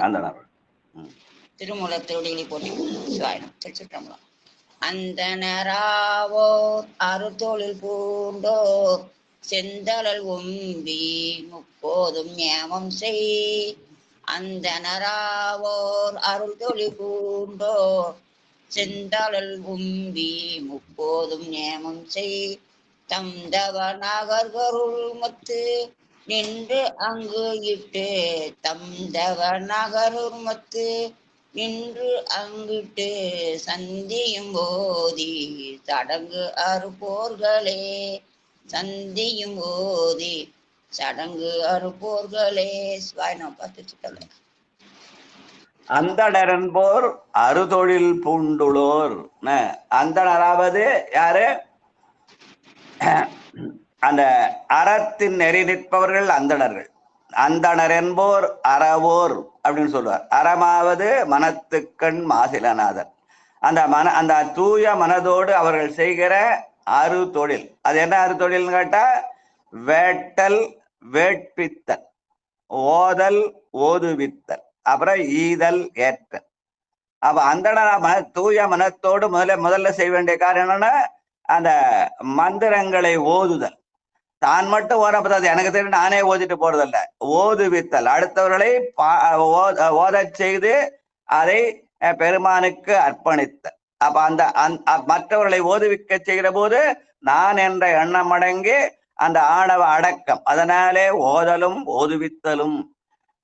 அந்தனர். திருமூல திருடிகளை போட்டி. சிவாய நம. திருச்சிற்றம்பலம். அந்தனராவோர் அறுதொழில் பூண்டோர் செந்தழல் உம்பி முப்போதும் ஞாபம் செய். அந்தனராவோர் அருள் தொழில் பூண்டோர் செந்தழல் உம்பி முப்போதும் ஞாபம் செய். தம்தவ நகர்கருள் மத்து நின்று அங்கு இட்டு. தம்தவ நகருள் மத்து நின்று அங்கிட்டு சந்தியும் போதி சடங்கு அறுப்போர்களே. சந்தியும் போதி சடங்கு அறுப்போர்களே. சிவாய நம. பார்த்துட்டு அந்தணரன்போர் அறுதொழில் பூண்டுளோர். அந்தணராவது யாரு? அந்த அறத்தின் நெறி நிற்பவர்கள் அந்தணர்கள். அந்தணர் என்போர் அறவோர் அப்படின்னு சொல்லுவார். அறமாவது மனத்துக்கண் மாசிலநாதர். அந்த தூய மனதோடு அவர்கள் செய்கிற அறு தொழில். அது என்ன அறு தொழில்னு கேட்டா, வேட்டல் வேட்பித்தல், ஓதல் ஓதுவித்தல், அப்புறம் ஈதல் ஏற்றல். அப்ப அந்தணர் தூய மனத்தோடு முதல்ல செய்ய வேண்டிய காரியம் என்னன்னா, அந்த மந்திரங்களை ஓதுதல். தான் மட்டும் ஓதப்படாது, எனக்கு தெரியும் நானே ஓதிட்டு போறதில்ல. ஓதுவித்தல், அடுத்தவர்களை ஓதச் செய்து அதை பெருமானுக்கு அர்ப்பணித்தல். அப்ப அந்த மற்றவர்களை ஓதுவிக்க செய்கிற போது நான் என்ற எண்ணம் அடங்கி அந்த ஆணவ அடக்கம். அதனாலே ஓதலும் ஓதுவித்தலும்.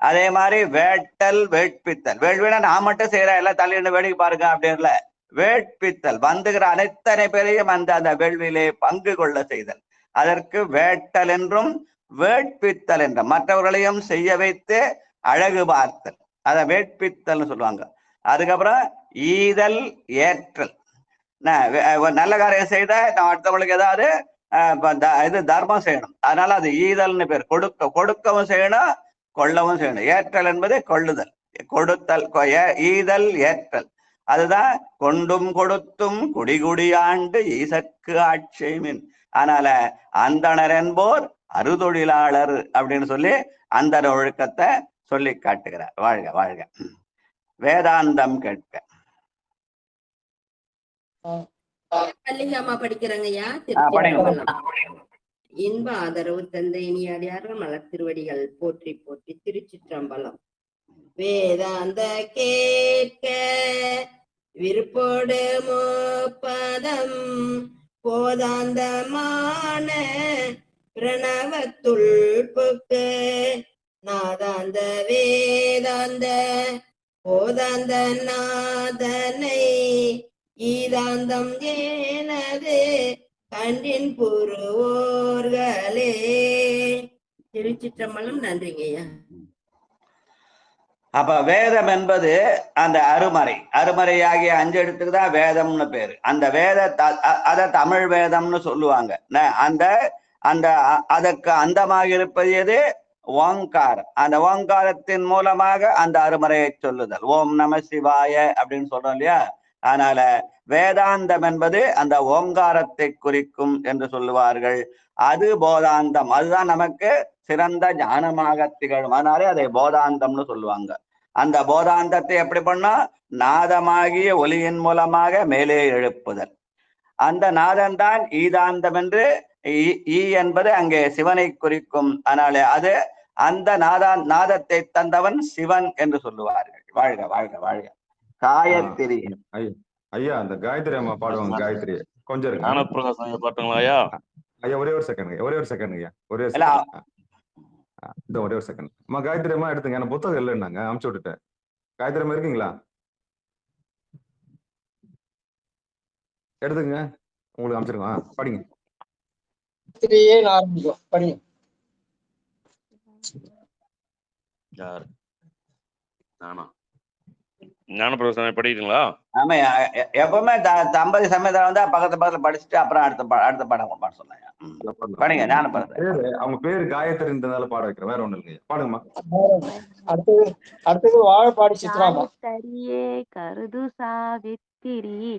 அதே மாதிரி வேட்டல் வேட்பித்தல். வேள்வினா நான் மட்டும் செய்யறேன், எல்லாம் தலையிட்டு வேடிக்கை பாருங்க அப்படின்ல. வேட்பித்தல், வந்துகிற அனைத்தனை பேரையும் அந்த வேள்வியிலே பங்கு கொள்ள செய்தல். அதற்கு வேட்டல் என்றும் வேட்பித்தல் என்றும். மற்றவர்களையும் செய்ய வைத்து அழகு பார்த்தல், அதை வேட்பித்தல்னு சொல்லுவாங்க. அதுக்கப்புறம் ஈதல் ஏற்றல். நல்ல காரியம் செய்த நான் அடுத்தவங்களுக்கு ஏதாவது இது தர்மம் செய்யணும், அதனால அது ஈதல்னு பேர். கொடுக்கவும் செய்யணும், கொள்ளவும் செய்யணும். ஏற்றல் என்பது கொள்ளுதல், கொடுத்தல். ஈதல் ஏற்றல், அதுதான் கொண்டும் கொடுத்தும் குடிகுடியாண்டு ஈசற்கு ஆட்சிமின். அதனால அந்தணர் என்போர் அறுதொழிலாளர் அப்படின்னு சொல்லி அந்த ஒழுக்கத்தை சொல்லி காட்டுகிறார். வாழ்க வாழ்க. வேதாந்தம் கேட்க. மல்லிகாமா படிக்கிறங்கய்யா. இன்ப ஆதரவு தந்த இனியாடியார்கள் மலர் திருவடிகள் போற்றி போற்றி. திருச்சிற்றம்பலம். வேதாந்த கேட்க விருப்போடு முப்பதம் போதாந்தமான பிரணவத்துள் புக்கு நாதாந்த வேதாந்த போதாந்த நாதனை ஈதாந்தம் ஏனது கண்டின் புருவோர்களே. திருச்சிற்றம்பலம். நன்றிங்கய்யா. அப்ப வேதம் என்பது அந்த அருமறையாகிய 5 எழுத்துக்கு தான் வேதம்னு பேரு. அந்த அத தமிழ் வேதம்னு சொல்லுவாங்க. அதற்கு அந்தமாக இருப்பது எது? ஓங்காரம். அந்த ஓங்காரத்தின் மூலமாக அந்த அருமறையை சொல்லுதல். ஓம் நம சிவாய அப்படின்னு சொல்றோம் இல்லையா? அதனால வேதாந்தம் என்பது அந்த ஓங்காரத்தை குறிக்கும் என்று சொல்லுவார்கள். அது போதாந்தம், அதுதான் நமக்கு சிறந்த ஞானமாக திகழும். அதனாலே அதை போதாந்தம்னு சொல்லுவாங்க. அந்த போதாந்தத்தை எப்படி பண்ணா, நாதமாகிய ஒலியின் மூலமாக மேலே எழுப்புதல். அந்த நாதம்தான் ஈதாந்தம் என்று. ஈ என்பது அங்கே சிவனை குறிக்கும். அதனாலே அது அந்த நாதத்தை தந்தவன் சிவன் என்று சொல்லுவார்கள். வாழ்க வாழ்க வாழ்க. காயத்ரி ஐயா, அந்த காயத்ரி அம்மா பாடுவாங்க. காயத்ரி கொஞ்சம் இருக்கு. ஞானப்பிரகாசம் பாட்டுங்களா ஐயா? ஐயா ஒரே ஒரு செகண்ட் ஐயா. ஒரே ஒரு செகண்ட். அம்மா காயத்ரி அம்மா எடுத்துங்க. எனக்கு புத்தகம் இல்லைன்னாங்க, அமுச்சு விட்டுட்டேன். காயத்ரி அம்மா இருக்கீங்களா? எடுத்துங்க, உங்களுக்கு அமுச்சிருங்க. படிங்க. படிங்க. யார் நானா ஞானப்பிரகாசம் படிக்கிறீங்களா? ஆமா, எப்பவுமே தம்பதி சமயத்தில் வந்தா பக்கத்துல படிச்சுட்டு அப்புறம் அடுத்த பாடம் பாட சொன்னாங்க. படிங்க ஞானப்பிரகாசம். அவங்க பேரு காயத்ரின்றதால பாட வைக்கிறேன், வேற ஒண்ணு இல்லைங்க. பாடுங்கம்மா. அடுத்தது வாழைப்பாடி சித்ராமா. காயத்தரியே கருது சாவித்திரி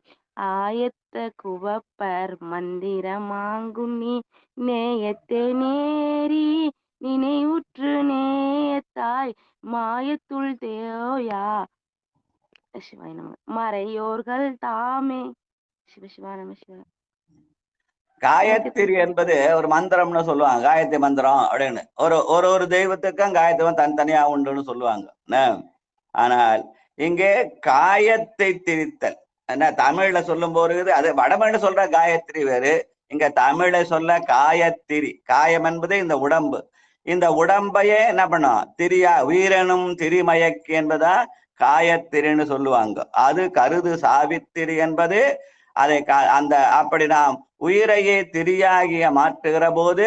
ஆயத்த குவப்பர் மந்திரமாங்குண்ணி நேயத்தே நேரி நினைவுற்று நேயத்தாய் மாயத்துள் தேயோயா சிவாய நம மறையோர்கள் தாமே சிவசிவா நம சிவா. காயத்ரி என்பது ஒரு மந்திரம்னு சொல்லுவாங்க, காயத்ரி மந்திரம் அப்படின்னு. ஒரு தெய்வத்துக்கும் காயத்ரி தனித்தனியா உண்டுன்னு சொல்லுவாங்க. ஆனால் இங்கே காயத்தை திரித்தல் என்ன தமிழ்ல சொல்லும் போது, அது வடமொழின்னு சொல்ற காயத்ரி வேறு, இங்க தமிழ சொல்ல காயத்திரி. காயம் என்பது இந்த உடம்பு. இந்த உடம்பையே என்ன பண்ணும், திரியா உயிரெனும் திரிமயக்கு என்பதா காயத்திரின்னு சொல்லுவாங்க. அது கருது சாவித்திரி என்பது அதை அந்த அப்படி நாம் உயிரையே திரியாகிய மாற்றுகிற போது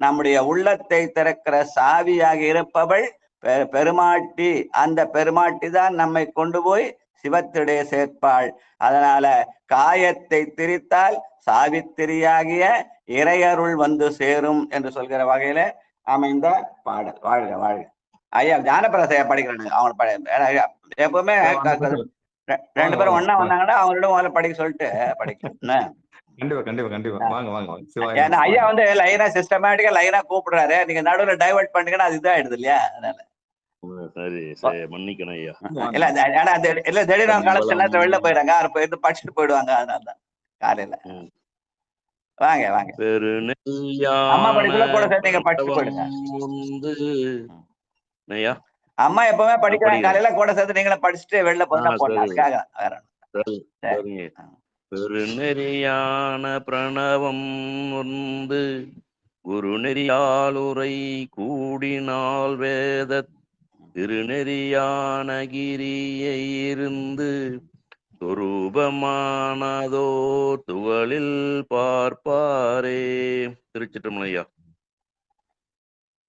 நம்முடைய உள்ளத்தை திறக்கிற சாவியாக இருப்பவள் பெருமாட்டி. அந்த பெருமாட்டி தான் நம்மை கொண்டு போய் சிவத்திடைய சேர்ப்பாள். அதனால காயத்தை திரித்தால் சாவித்திரியாகிய இறையருள் வந்து சேரும் என்று சொல்கிற வகையில அமைந்த பாடல். வாழ்க வாழ்க. ஐயா ஞானப்பிரகாசையா படிக்கிறானுங்க. அவங்க எப்பவுமே ரெண்டு பேரும் ஒன்னா வந்தாங்கன்னா அவங்களோட முதல்ல படிக்க சொல்லிட்டு படிக்கணும். கண்டிப்பா வாங்க வாங்க. ஏன்னா ஐயா லைனா சிஸ்டமேட்டிக்கா லைனா கூப்பிடுறாரு, நீங்க நடுவுல டைவர்ட் பண்ணீங்கன்னா அது இதாயிடுது இல்லையா? அதனால சரி மன்னிக்கணும் ஐயா. இல்ல திடீர்னு காலேஜ் நேரத்துல வெளில போயிடாங்க, இது படிச்சுட்டு போயிடுவாங்க. அதனாலதான் காலையில வாங்க வாங்க. அம்மா படிக்கல கூட சேர்த்து நீங்க படிச்சுட்டு போயிடுங்க. அம்மா எப்பவுமே படிக்கிறாங்க, காலையில கூட சேர்த்து நீங்களும் படிச்சுட்டு வெளில போனா போடலாம். அதுக்காக வேற பெருநெறியான பிரணவம் உந்து குருநெறியாலுரை கூடினால் வேத திருநெறியான கிரியை இருந்து சொரூபமானதோ துகளில் பார்ப்பாரே. திருச்சிற்றம்பலம் ஐயா.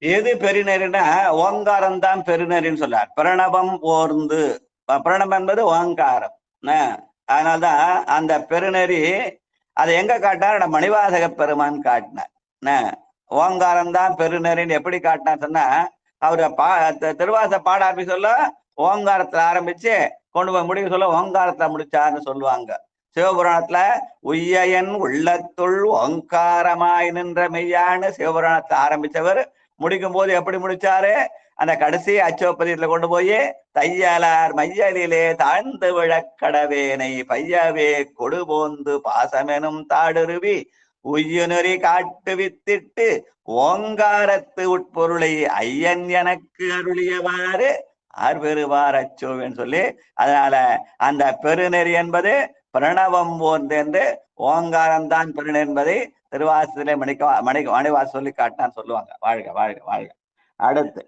எது பெருநெறினா ஓங்காரம் தான் பெருநெறின்னு சொல்றார். பிரணவம் ஓர்ந்து, பிரணவம் என்பது ஓங்காரம். அதனால்தான் அந்த பெருநெறி அதை எங்க காட்டினார், மணிவாசக பெருமான் காட்டினார். ஓங்காரம் தான் பெருநெறின்னு எப்படி காட்டினார் சொன்னா, அவரு திருவாச பாட ஆரம்பி சொல்ல ஓங்காரத்துல ஆரம்பிச்சு கொண்டு போய் முடிக்க சொல்ல ஓங்காரத்துல முடிச்சாருன்னு சொல்லுவாங்க. சிவபுராணத்துல உய்யன் உள்ளத்துள் ஓங்காரமாய் நின்ற மெய்யான்னு சிவபுராணத்துல ஆரம்பிச்சவர் முடிக்கும் போது எப்படி முடிச்சாரு, அந்த கடைசி அச்சோப்பதியத்துல கொண்டு போய் தையலார் மையலிலே தாழ்ந்து விழக்கடவேனை பையவே கொடுபோந்து பாசமெனும் தாடுருவி உய்யுநெறி காட்டு வித்திட்டு ஓங்காரத்து உட்பொருளை ஐயன் எனக்கு அருளியவாறு ஆர்வெருவார் அச்சோவேன்னு சொல்லி, அதனால அந்த பெருநெறி என்பது பிரணவம் போன்று ஓங்காரம் தான் பெருநெறி என்பதை திருவாசத்திலே மணிவாச சொல்லி காட்டான்னு சொல்லுவாங்க. வாழ்க வாழ்க வாழ்க. அடுத்து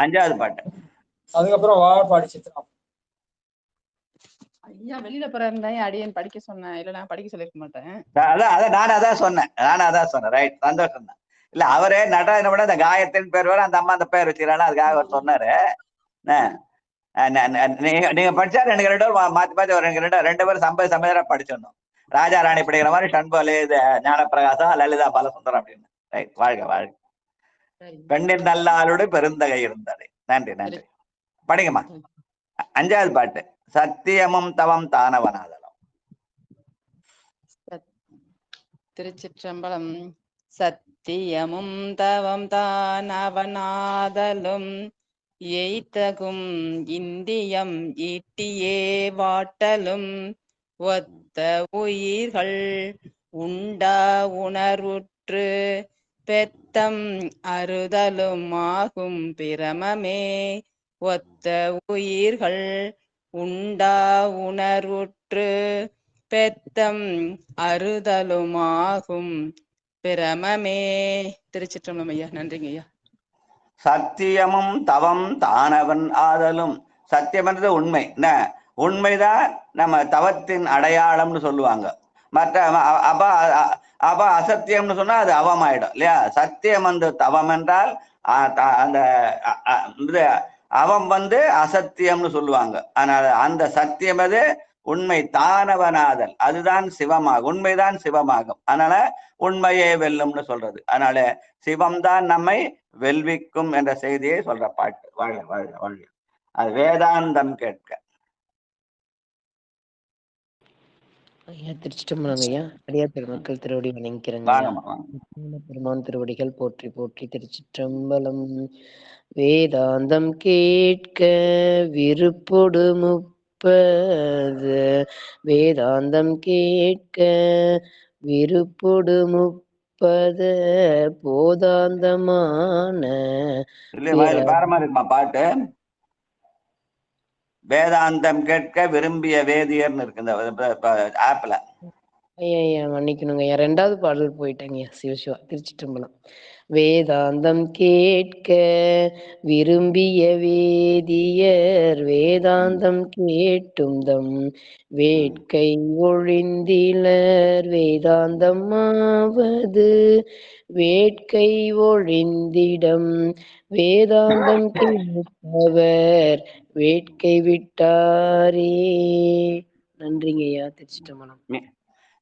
அஞ்சாவது பாட்டு. அதுக்கப்புறம் வாழைப்பாடி சித்ரா. ஐயா வெளியில போறாருந்தா அடியன் படிக்க சொன்னேன், இல்ல நான் படிக்க சொல்லிருக்க மாட்டேன். நானும் அதான் சொன்னேன். ரைட், சந்தோஷம் தான். இல்ல அவரே நடன விட அந்த காயத்தின் பேர் வேற, அந்த அம்மா அந்த பேர் வச்சுக்கிறாங்க, அதுக்காக அவர் சொன்னாரு. நீங்க படிச்சா எனக்கு ரெண்டு பேரும் மாத்தி ரெண்டு பேரும் சம்பத படிச்சிடணும். ராஜா ராணி படிக்கிற மாதிரி சண்பலு ஞானப்பிரகாசம் லலிதா பாலசுந்தரம் அப்படின்னு. ரைட், வாழ்க வாழ்க. பெண்ணின் நல்லாளோடு பெருந்தகை இருந்தது. நன்றி நன்றி. படிங்கம்மா. அஞ்சாவது பாட்டு. சத்தியமும் தவம் தானவனாதலும். திருச்சிற்றம்பலம். சத்தியமும் தவம் தானவனாதலும் எய்தகும் இந்தியம் ஈட்டியே வாட்டலும் ஒத்த உயிர்கள் உண்டா உணர்வுற்று பெத்தம் அறுதலும் ஆகும் பிரமமே. ஒத்த உயிர்கள் உண்டா உணர்வுற்று பெத்தம் அறுதலுமாகும் பிரமமே. திருச்சிற்றம்பலம் ஐயா. நன்றிங்க ஐயா. சத்தியமும் தவம் தானவன் ஆதலும். சத்தியம் என்றது உண்மை. உண்மைதான் நம்ம தவத்தின் அடையாளம்னு சொல்லுவாங்க. மற்ற அப்ப அசத்தியம்னு சொன்னா அது அவமாயிடும் இல்லையா? சத்தியம் வந்து தவம் என்றால் அந்த அவம் வந்து அசத்தியம்னு சொல்லுவாங்க. ஆனால் அந்த சத்தியம் அது உண்மை தானவனாதல், அதுதான் சிவமாகும், உண்மைதான் சிவமாகும். அதனால உண்மையே வெல்லும்னு சொல்றது. அதனால சிவம்தான் நம்மை வெல்விக்கும் என்ற செய்தியை சொல்ற பாட்டு. வாழ்க வாழ்க வாழ்க. அது வேதாந்தம் கேட்க. ஐயா திருச்சிட்டம்பலம் ஐயா. அடியார் பெருமக்கள் திருவடி வணங்கிக்கிறேங்க ஐயா. பெருமான் திருவடிகள் போற்றி போற்றி. திருச்சிற்றம்பலம். வேதாந்தம் கேட்க விருப்பொடு முப்பது, வேதாந்தம் கேட்க விருப்பொடு முப்பது போதாந்தமான வேற மாதிரி இருக்குமா பாட்டு? வேதாந்தம் கேட்க விரும்பிய வேதியர்னு இருக்கு இந்த ஆப்ல. ஐயா மன்னிக்கணுங்க ஐயா, 2வது பாடல் போயிட்டேங்க. சிவசிவா. திருச்சிற்றம்பலம். வேதாந்தம் கேட்க விரும்பிய வேதியர் வேதாந்தம் கேட்டும் தம் வேட்கை ஒழிந்திலர், வேதாந்தம் ஆவது வேட்கை ஒழிந்திடம், வேதாந்தம் கேட்பவர் வேட்கை விட்டாரே. நன்றிங்க ஐயா. திருச்சிற்றம்பலம்.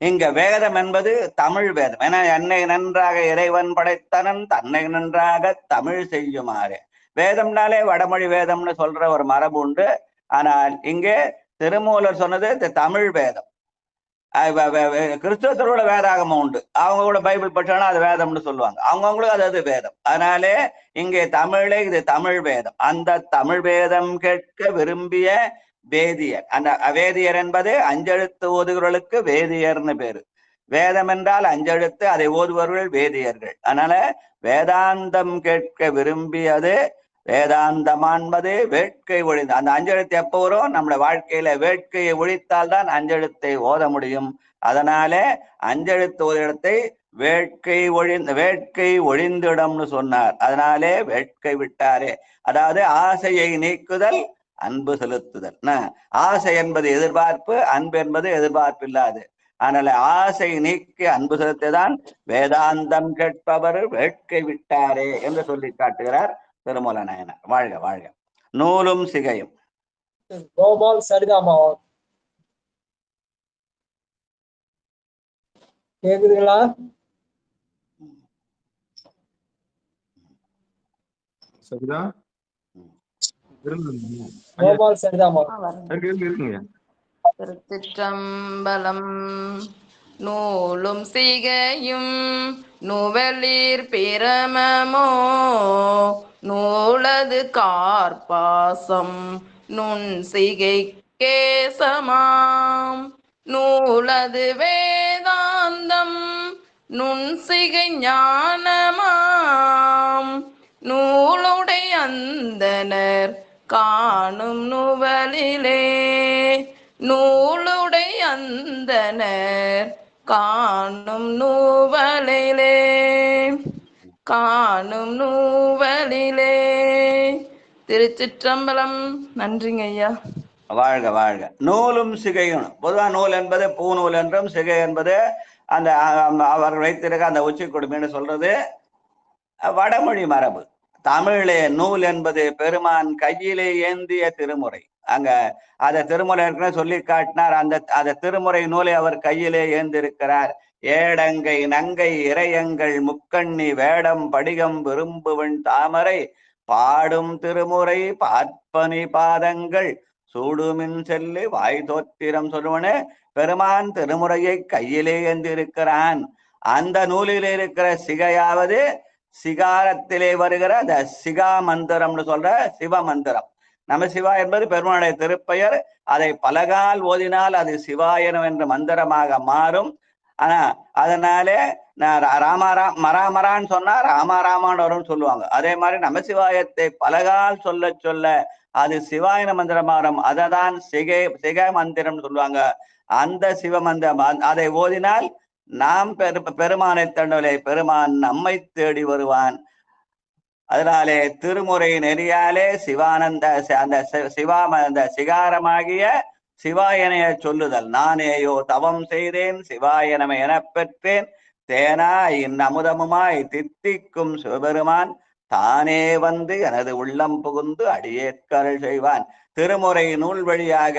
இங்க வேதம் என்பது தமிழ் வேதம். ஏன்னா என்னை நன்றாக இறைவன் படைத்தனன் தன்னை நன்றாக தமிழ் செய்யுமாறு. வேதம்னாலே வடமொழி வேதம்னு சொல்ற ஒரு மரபு உண்டு. ஆனால் இங்கே திருமூலர் சொன்னது தமிழ் வேதம். கிறிஸ்தவத்தோட வேதாகமம் உண்டு, அவங்க கூட பைபிள் படிச்சாலும் அது வேதம்னு சொல்லுவாங்க, அவங்கவுங்களுக்கு அது வேதம். அதனாலே இங்கே தமிழே இது தமிழ் வேதம். அந்த தமிழ் வேதம் கேட்க விரும்பிய வேதியர், அந்த வேதியர் என்பது அஞ்செழுத்து ஓதுகிறவர்களுக்கு வேதியர்னு பேரு. வேதம் என்றால் அஞ்செழுத்து, அதை ஓதுபவர்கள் வேதியர்கள். அதனால வேதாந்தம் கேட்க விரும்பியது வேதாந்தமான்பது வேட்கை ஒழிந்து. அந்த அஞ்செழுத்து எப்போ வரும்? நம்முடைய வாழ்க்கையில வேட்கையை ஒழித்தால்தான் அஞ்செழுத்தை ஓத முடியும். அதனாலே அஞ்செழுத்து ஓதிடத்தை வேட்கை ஒழிந்திடம்னு சொன்னார். அதனாலே வேட்கை விட்டாரே. அதாவது ஆசையை நீக்குதல், அன்பு செலுத்துதல். ஆசை என்பது எதிர்பார்ப்பு, அன்பு என்பது எதிர்பார்ப்பு இல்லாது. அதனால ஆசை நீக்கி அன்பு செலுத்திதான் வேதாந்தம் கேட்பவர் வேட்கை விட்டாரே என்று சொல்லி காட்டுகிறார் திருமூல நாயனார். வாழ்க வாழ்க. நூலும் சிகையும். கோபால் சரிதாமா கேக்குதுங்களா? சரிதா? கோபால் சரிதாமா? இருக்குங்க. திருச்சிற்றம்பலம். நூலும் சிகையும் நுவலீர் பிரமமோ, நூலது கார்பாசம் நுண் சிகை கேசமாம், நூலது வேதாந்தம் நுண் சிகை ஞானமாம், நூலுடைய அந்தனர் காணும் நுவலிலே, நூலுடைய அந்தனர் காணும் நூவலிலே, காணும் நூவலிலே. திருச்சிற்றம்பலம். நன்றிங்க ஐயா. வாழ்க வாழ்க. நூலும் சிகையும். பொதுவாக நூல் என்பது பூநூல் என்றும், சிகை என்பது அந்த அவர்கள் வைத்திருக்க அந்த உச்சி கொடுமைன்னு சொல்றது வடமொழி மரபு. தமிழே நூல் என்பது பெருமான் கையிலே ஏந்திய திருமுறை. அங்க அதை திருமுறை சொல்லி காட்டினார். அந்த திருமுறை நூலை அவர் கையிலே ஏந்திருக்கிறார். ஏடங்கை நங்கை இறையங்கள் முக்கண்ணி வேடம் படிகம் விரும்புவன் தாமரை பாடும் திருமுறை பார்ப்பனி பாதங்கள் சூடுமின் செல்லு வாய் தோத்திரம் சொல்லுவனே. பெருமான் திருமுறையை கையிலே ஏந்திருக்கிறான். அந்த நூலிலே இருக்கிற சிகையாவது சிகாரத்திலே வருகிற அந்த சிகா மந்திரம்னு சொல்ற சிவ மந்திரம். நம சிவா என்பது பெருமானுடைய திருப்பெயர். அதை பலகால் ஓதினால் அது சிவாயனம் என்ற மந்திரமாக மாறும். ஆனா அதனாலே மராமரான்னு சொன்னா ராமாராமான்னு வரும்னு சொல்லுவாங்க. அதே மாதிரி நமசிவாயத்தை பலகால் சொல்ல சொல்ல அது சிவாயன மந்திரம் மாறும். அததான் சிக மந்திரம்னு சொல்லுவாங்க. அந்த சிவ மந்திரம் அதை ஓதினால் நாம் பெருமானை தண்டலை பெருமான் நம்மை தேடி வருவான். அதனாலே திருமுறை நெறியாலே சிவானந்த அந்த அந்த சிகாரமாகிய சிவாயனைய சொல்லுதல். நானேயோ தவம் செய்தேன் சிவாயனமை என பெற்றேன் தேனாய் அமுதமுமாய் தித்திக்கும் சிவபெருமான் தானே வந்து எனது உள்ளம் புகுந்து அடியேற்கருள் செய்வான். திருமுறை நூல் வழியாக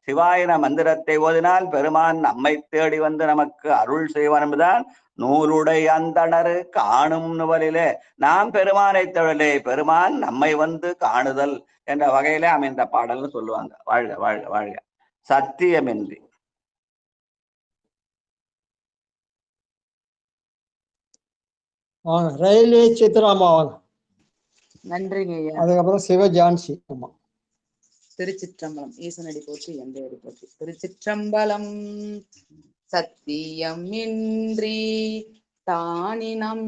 சிவாயன மந்திரத்தை ஓதினால் பெருமான் நம்மை தேடி வந்து நமக்கு அருள் செய்வான் என்பதுதான் நூலுடை அந்தணரு காணும் நுவலிலே. நாம் பெருமானை தேடலே, பெருமான் நம்மை வந்து காணுதல் என்ற வகையில அமைந்த பாடல்னு சொல்லுவாங்க. வாழ்க வாழ்க வாழ்க. சத்தியமின்றி வாங்க. ரயில்வே சித்ராமா வாங்க. நன்றிங்க ஐயா. அதுக்கப்புறம் சிவ ஜான்சி அம்மா. திருச்சிற்றம்பலம். ஈசனடி போற்றி எந்தையடி போற்றி. திருச்சிற்றம்பலம். சத்தியம் இன்றி தானினம்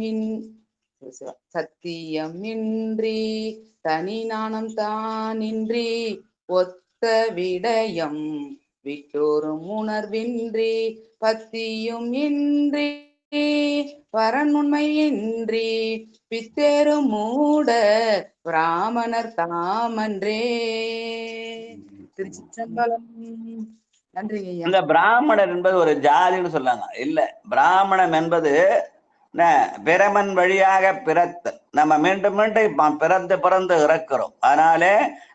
சத்தியம் இன்றி தனி நாணம் தானின்றி ஒத்த விடயம் விட்டோரும் உணர்வின்றி பத்தியும் இன்றி வரன்முன்மையின்றி பித்தேரும் மூட பிராமணர் தாமன்றே. திருச்சிற்றம்பலம். நன்றிங்க ஐயா. இந்த பிராமணர் என்பது ஒரு ஜாதின்னு சொல்லாங்க. இல்ல, பிராமணம் என்பது பிரமன் வழியாக பிறத்தல். நம்ம மீண்டும் மீண்டும் பிறந்து இறக்கிறோம். அதனாலே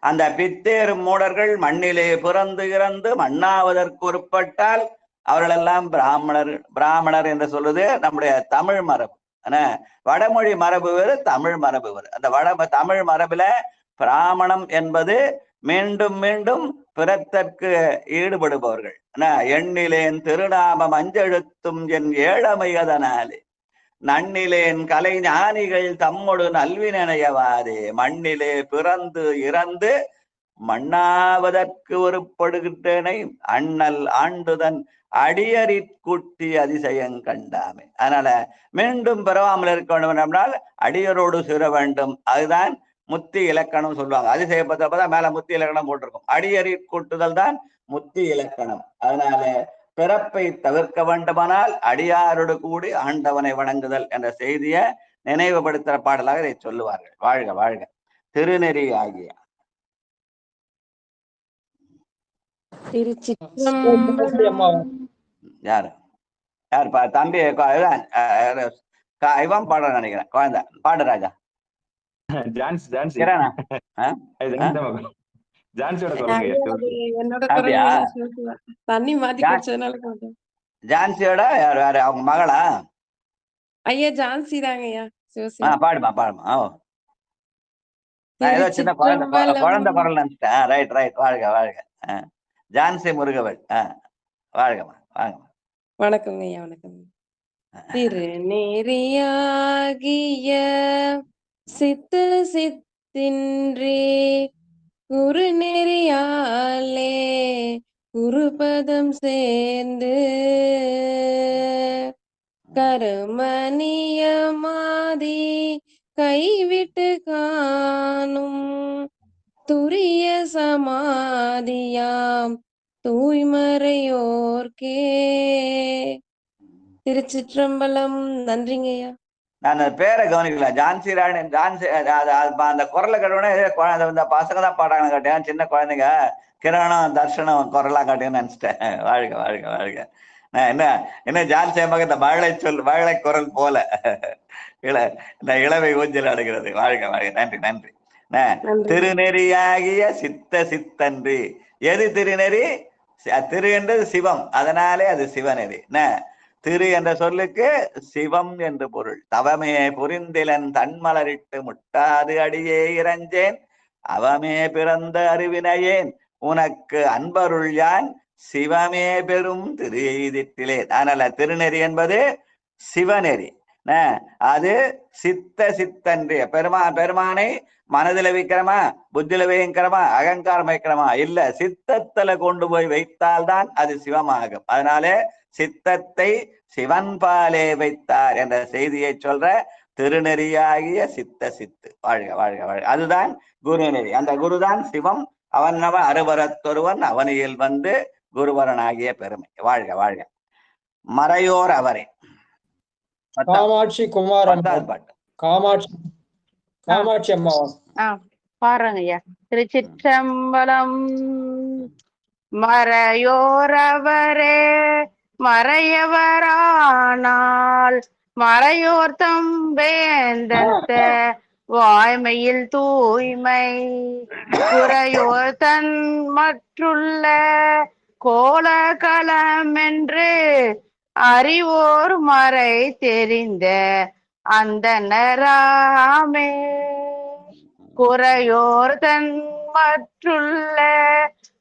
அந்த பித்தேறு மூடர்கள் மண்ணிலே பிறந்து இறந்து மண்ணாவதற்கு உட்பட்டால் அவர்களெல்லாம் பிராமணர் என்று சொல்றது நம்முடைய தமிழ் மரபு. வடமொழி மரபு வேறு, தமிழ் மரபு வேறு. அந்த தமிழ் மரபுல பிராமணம் என்பது மீண்டும் மீண்டும் பிறத்தற்கு ஈடுபடுபவர்கள். எண்ணிலேன் திருநாமம் அஞ்செழுத்தும் என் ஏழமையதனாலே நன்னிலேன் கலை ஞானிகள் தம்மொடு நல்வினையவாதே மண்ணிலே பிறந்து இறந்து மண்ணாவதற்கு ஒருப்படுகின்றனை அண்ணல் ஆண்டுதன் அடியறிற்குட்டி அதிசயம் கண்டாமே. அதனால மீண்டும் பிறவாமல் இருக்க வேண்டும் என்றால் அடியரோடு சேர வேண்டும். அதுதான் முத்தி இலக்கணம் சொல்லுவாங்க. அதிசயப்பதான் மேல முத்தி இலக்கணம் போட்டிருக்கும். அடியறிற்கூட்டுதல் தான் முத்தி இலக்கணம். அதனால பிறப்பை தவிர்க்க வேண்டுமானால் அடியாரோடு கூடி ஆண்டவனை வணங்குதல் என்ற செய்தியை நினைவுபடுத்துற பாடலாக இதை சொல்லுவார்கள். வாழ்க வாழ்க. திருநெறி ஆகிய யாரு தம்பி இவன் பாடுற நினைக்கிறேன். குழந்தை பாடு ராஜா. தண்ணி மாத்தி குடிச்சதுனால ஜான்சியோட யாரு அவங்க மகளா? ஐயா ஜான்சி தாங்க ஐயா. பாடுமா பாடுமா. ஏதோ சின்ன குழந்தை குரல் நினைச்சிட்டேன். Right right. வாழ்க வாழ்க. ஜான்சி முருகவள். வாழ்கமா வாங்கம்மா. வணக்கங்க ஐயா. வணக்கம். திருநெறியாகிய சித்த சித்தின்றி குருநெறியாலே குருபதம் சேர்ந்து கருமணியமாதி கைவிட்டு காணும் துரிய சமாதியாம் தூய்மறையோர்க்கே. திருச்சிற்றம்பலம். நன்றிங்கய்யா. நான் பேரை கவனிக்கல. ஜான்சி ராணி. ஜான்சி அந்த குரலை கட்டுவனே குழந்தை இந்த பசங்க தான் பாடுறாங்கன்னு காட்டேன். சின்ன குழந்தைங்க கிரணம் தர்ஷனம் குரலா காட்டேன்னு நினைச்சிட்டேன். வாழ்க வாழ்க வாழ்க. என்ன ஜான்சி மக இந்த மழை குரல் போல இந்த இளவை ஊஞ்சல் அடைகிறது. வாழ்க வாழ்க. நன்றி நன்றி. திருநெறியாகிய சித்த சித்தன்றி. எது திருநெறி? திரு என்றது சிவம், அதனாலே அது சிவநெறி. திரு என்ற சொல்லுக்கு சிவம் என்று பொருள். தவமே புரிந்திலன் தன்மலரிட்டு முட்டாது அடியே இறஞ்சேன் அவமே பிறந்த அறிவினையேன் உனக்கு அன்பருள் யான் சிவமே பெரும் திரு எய்திட்டிலே. அதனால திருநெறி என்பது சிவநெறி. அது சித்த சித்தன்றி. பெருமானை மனதில வைக்கிறமா, புத்தியில வைக்கிறமா, அகங்காரம் வைக்கிறமா? இல்ல, சித்தத்துல கொண்டு போய் வைத்தால்தான் அது சிவமாகும். அதனாலே சித்தத்தை சிவன் பாலே வைத்தார் என்ற செய்தியை சொல்ற திருநெறியாகிய சித்த சித்து. வாழ்க வாழ்க வாழ்க. அதுதான் குருநெறி. அந்த குருதான் சிவம். அவன் அறுவரத்தொருவன் அவனியில் வந்து குருவரனாகிய பெருமை. வாழ்க வாழ்க. மறையோர் அவரே. காமாட்சி குமாரன் பாட்டு. காமாட்சி அம்மா பாருங்க ஐயா. திருச்சிற்றம்பலம். மறையோரவரே மறையவரானால் மறையோர்த்தம் வேந்தர்த்த வாய்மையில் தூய்மை குறையோர் தன் மற்றுள்ள கோலகலம் என்று அறிவோர் மறை தெரிந்த அந்த நராமே குறையோர் தன் மற்றுள்ள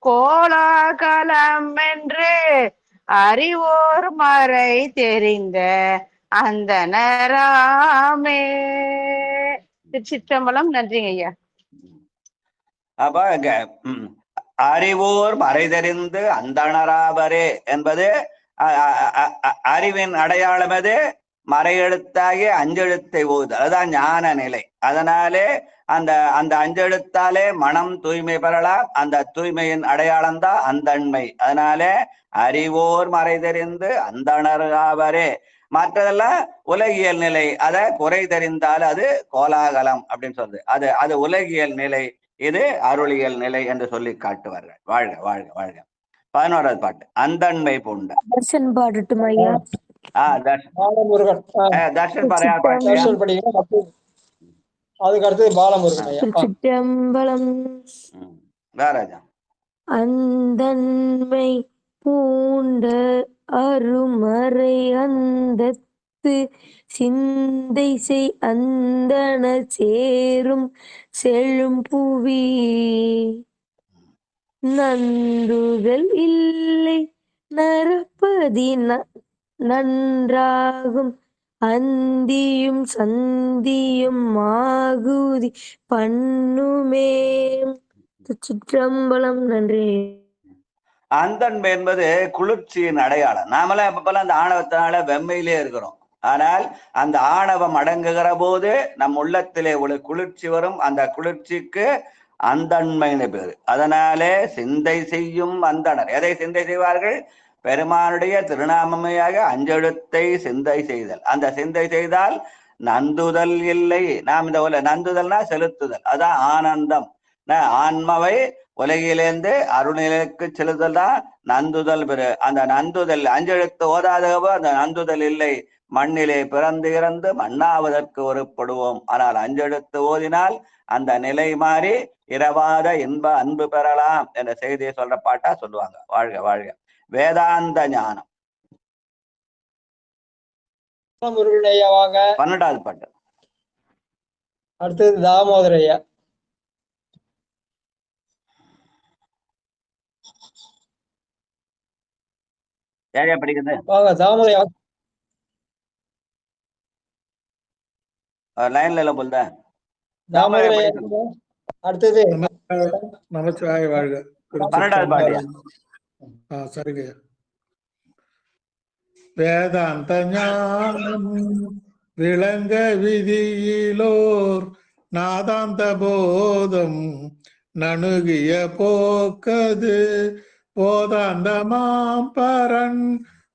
கோலாகலம் என்று அறிவோர் மறை தெரிந்த அந்த நராமே. திருச்சிற்றம்பலம். நன்றிங்க ஐயா. அப்ப அறிவோர் மறை தெரிந்து அந்தணராவரே என்பது அறிவின் அடையாளம். அது மறையெழுத்தாகிய அஞ்செழுத்தை ஓதுதல், அதுதான் ஞான நிலை. அதனாலே அந்த அந்த அஞ்செழுத்தாலே மனம் தூய்மை பெறலாம். அந்த தூய்மையின் அடையாளம் தான் அந்தண்மை. அதனாலே அறிவோர் மறை தெரிந்து அந்தணராவரே. மற்றதெல்லாம் உலகியல் நிலை. அதை குறை தெரிந்தால் அது கோலாகலம் அப்படின்னு சொல்றது. அது உலகியல் நிலை, இது அருளியல் நிலை என்று சொல்லி காட்டுவார்கள். வாழ்க வாழ்க வாழ்க. 11வது பாட்டு அந்தண்மை பூண்ட. தர்ஷன் பாடட்டும் ஐயா. தர்ஷன் பாட்டு. அதுக்கு அடுத்தது பாலமுருகன். திருச்சிற்றம்பலம். ராஜா. அந்தன்மை பூண்ட அருமறை அந்தத்து சிந்தை செய் அந்தன சேரும் செழும் புவி நந்துதல் இல்லை நரப்பதி நன்றாகும் அந்தியும் சந்தியும் ஆகுதி பண்ணுமே. சிற்றம்பலம். நன்றி. அந்தன்மை என்பது குளிர்ச்சியின் அடையாளம். நாமெல்லாம் எப்பப்பெல்லாம் அந்த ஆணவத்தினால வெம்மையிலே இருக்கிறோம். ஆனால் அந்த ஆணவம் அடங்குகிற போது நம் உள்ளத்திலே ஒரு குளிர்ச்சி வரும். அந்த குளிர்ச்சிக்கு அந்தன்மைன்னு பேரு. அதனாலே சிந்தை செய்யும் அந்தணர். எதை சிந்தை செய்வார்கள்? பெருமானுடைய திருநாமமையாக அஞ்செழுத்தை சிந்தை செய்தல். அந்த சிந்தை செய்தால் நந்துதல் இல்லை. நாம் இந்த நந்துதல்னா செலுத்துதல், அதான் ஆனந்தம். ஆன்மாவை உலகிலேந்து அருள்நிலைக்கு செலுத்தல் தான் நந்துதல் பெரு. அந்த நந்துதல் அஞ்செழுத்து ஓதாதவோ அந்த நந்துதல் இல்லை. மண்ணிலே பிறந்து இறந்து மண்ணாவதற்கு ஒருப்படுவோம். ஆனால் அஞ்செழுத்து ஓதினால் அந்த நிலை மாறி இரவாத இன்ப அன்பு பெறலாம் என்ற செய்தியை சொல்ற பாட்டா சொல்லுவாங்க. வாழ்க வாழ்க. வேதாந்த ஞானம். 12வது பாட்டு. அடுத்தது தாமோதரையா. யாரையா படிக்கிறது? தாமோதரையா லைன்ல எல்லாம் போல்த. அடுத்தது நமச்சிவாய வாழ்க. 12வது பாட்டியா? சரிங்க. வேதாந்த ஞானம் விளங்க விதியிலோர் நாதாந்த போதம் நணுகிய போக்கது போதாந்த மாம்பரன்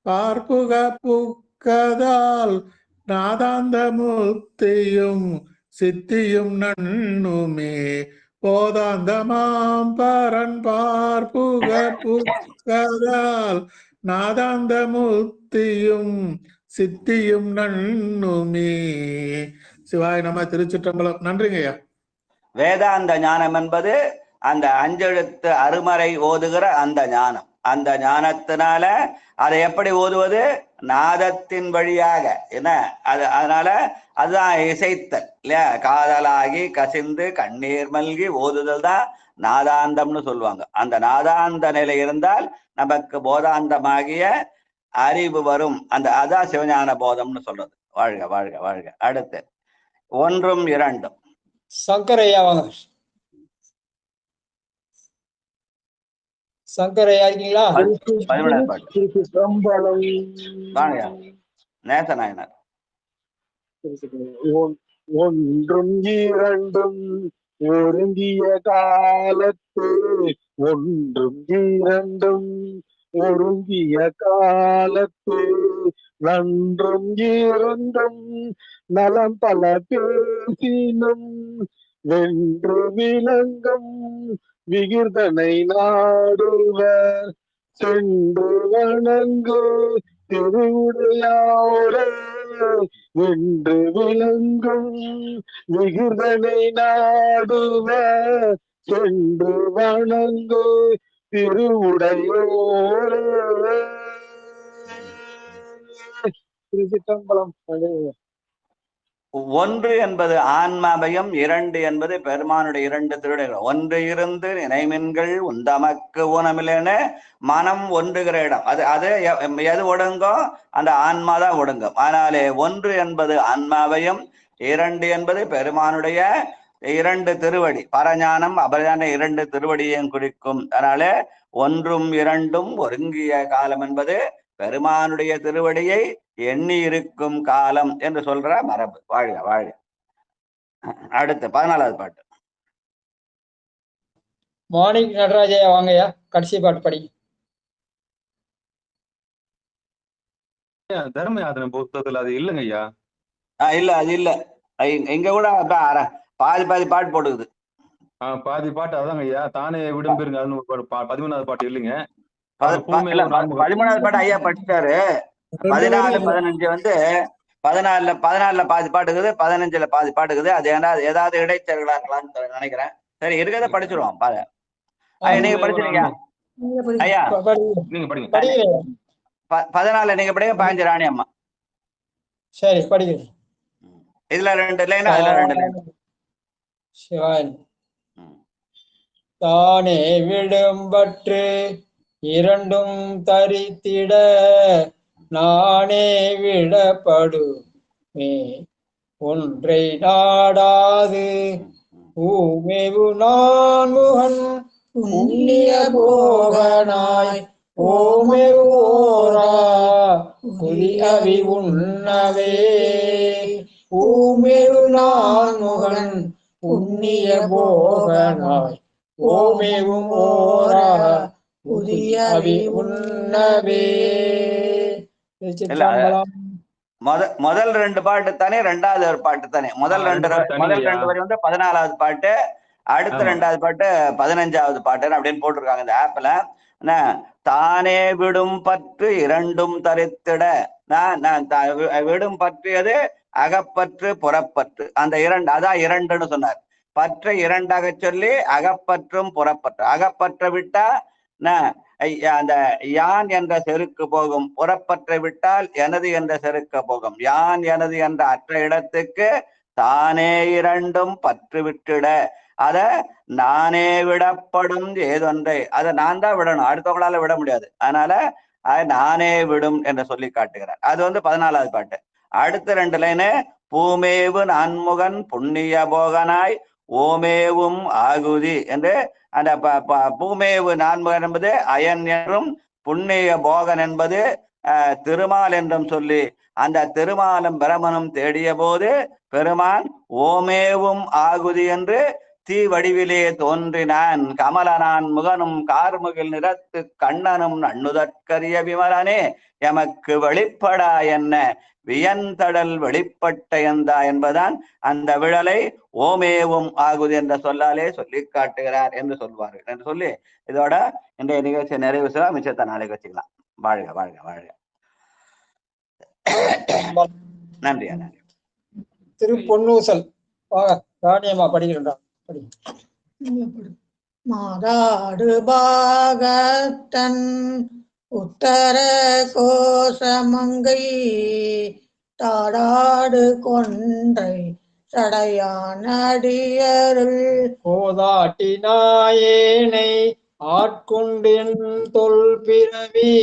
பார்ப்புக புக்கதால் நாதாந்த முத்தியும் சித்தியும் நண்ணுமே. போதாந்த மாம்பரன் பார்ப்புக புக்கதால் நாதாந்த முத்தியும் சித்தியும் நண்ணுமே. சிவாய நம. திருச்சிற்றம்பலம். நன்றிங்க ஐயா. வேதாந்த ஞானம் என்பது அந்த அஞ்செழுத்து அருமறை ஓதுகிற அந்த ஞானம். அந்த ஞானத்தினால அதை எப்படி ஓதுவது? நாதத்தின் வழியாக. என்ன அது? அதனால அதுதான் இசைத்தல் இல்லையா? காதலாகி கசிந்து கண்ணீர் மல்கி ஓதுதல் தான் நாதாந்தம்னு சொல்லுவாங்க. அந்த நாதாந்த நிலை இருந்தால் நமக்கு போதாந்தமாகிய அறிவு வரும். அதான் சிவஞான போதம்னு சொல்றது. வாழ்க வாழ்க வாழ்க. அடுத்து 1 2. சங்கரையா வாங்க. சங்கரையா இருக்கீங்களா? 11வது பாட்டு. நேசநாயனார். 1 2 ஒருங்கிய காலத்து 1 2 ஒருங்கிய காலத்து நன்றும் 2 நலம் பல பேசினும் வென்று விளங்கும் விகிர்தனை நாடுவர் சென்று வணங்கு திருவுடையாரே என்று விளங்கும் விகிர்தனை நாடுவ சென்று வணங்கு திருவுடையோரே. திருச்சிற்றம்பலம். ஒன்று என்பது ஆன்மாபயம், இரண்டு என்பது பெருமானுடைய இரண்டு திருடைகள். ஒன்று இருந்து நினைமின்கள் உந்தமக்கு ஊனமில்லைன்னு மனம் ஒன்றுகிற இடம். அது எது ஒடுங்கோ அந்த ஆன்மாதான் ஒடுங்கும். ஆனாலே ஒன்று என்பது ஆன்மாவையும், இரண்டு என்பது பெருமானுடைய இரண்டு திருவடி, பரஞானம் அபரஞான இரண்டு திருவடியையும் குறிக்கும். அதனால ஒன்றும் இரண்டும் ஒருங்கிய காலம் என்பது பெருமானுடைய திருவடியை எண்ணி இருக்கும் காலம் என்று சொல்ற மரபு. வாழ்க வாழ்க. அடுத்து 14வது பாட்டு. மாணிக் நடராஜையா வாங்கய்யா, கடைசி பாட்டு படி. தர்ம யாதனை புத்தகத்துல அது இல்லைங்க ஐயா. இல்ல அது இல்ல, இங்க கூட பாதி பாட்டு போட்டுக்குது. பாதி பாட்டு அதாங்க ஐயா. தானே விடும்பெருங்க 13வது பாட்டு இல்லைங்க. 13வது பாட்டு ஐயா படிச்சாரு. 14, 15 வந்து 14ல பாதி பாட்டுக்குது, 15ல பாதி பாட்டுக்குது. அது ஏதாவது இடைச்சல்களா இருக்கலாம்னு நினைக்கிறேன். சரி இருக்கிறத படிச்சிருவோம் பாரு. நீங்க படிச்சிருங்க ஐயா, நீங்க படிங்க. 14 நீங்க படிங்க, 15 ராணி அம்மா. சரி படிக்கிறேன். இதுல 2 லைன், அதுல 2 லைன். சிவாய். தானே விடும்பற்று இரண்டும் தரித்திட நானே விடப்படுமே ஒன்றை நாடாது ஊமேவு நான்முகன் புண்ணிய போகனாய் ஓமேவு ஓரா புதியவி உண்ணவே ஊமேவு நான்முகன் புண்ணிய போகனாய் ஓமேவும் ஓரா புதியவி உண்ணவே. முதல் 2 பாட்டு தானே, 2வது ஒரு பாட்டு தானே. முதல் 2 வரி வந்து 14வது பாட்டு, அடுத்த 2வது பாட்டு 15வது பாட்டு அப்படின்னு போட்டிருக்காங்க இந்த ஆப்ல. தானே விடும் பற்று இரண்டும் தரித்திட. விடும் பற்றியது அகப்பற்று புறப்பற்று, அந்த 2 அதான் 2ன்னு சொன்னார். பற்றை 2ஆக சொல்லி அகப்பற்றும் புறப்பற்று. அகப்பற்ற விட்டா அந்த யான் என்ற செருக்கு போகும், புறப்பற்றை விட்டால் எனது என்ற செருக்க போகும். யான் எனது என்ற அற்ற இடத்துக்கு தானே இரண்டும் பற்று விட்டுட. அத நானே விடப்படும் ஏதொன்றை, அதை நான் தான் விடணும், அடுத்தவங்களால விட முடியாது. அதனால நானே விடும் என்று சொல்லி காட்டுகிறார். அது வந்து 14வது பாட்டு. அடுத்த 2 லைனு பூமேவு நான்முகன் புண்ணிய போகனாய் ஓமேவும் ஆகுதி என்று அந்த பூமேவு நான்முகன் என்பது அயன் என்றும் புண்ணிய போகன் என்பது திருமால் என்றும் சொல்லி அந்த திருமாலும் பிரமனும் தேடிய போது பெருமான் ஓமேவும் ஆகுதி என்று தீ வடிவிலே தோன்றினான். கமலனான் முகனும் கார்முகில் நிறத்து கண்ணனும் நண்ணுதற்கரிய விமலனே எமக்கு வெளிப்படா என்ன வியந்தடல் வெளிப்பட்ட எந்தா என்பதான் அந்த விழலை ஓமேவும் ஆகுது என்ற சொல்லாலே சொல்லி காட்டுகிறார் என்று சொல்வார்கள் என்று சொல்லி இதோட இன்றைய நிகழ்ச்சியை நிறைவு செய்ய மிச்சத்தை நாளைக்கு வச்சுக்கலாம். வாழ்க வாழ்க வாழ்க. நன்றி நன்றி. திரு பொன்னூசல் ராணியம்மா படிக்கிறா. மாதாடு பாகத்தன் உத்தர கோசமங்கை தாடாடு கொன்றை சடையான் அடியருள் கோதாட்டி நாயேனை ஆட்கொண்டின் தொல் பிறவி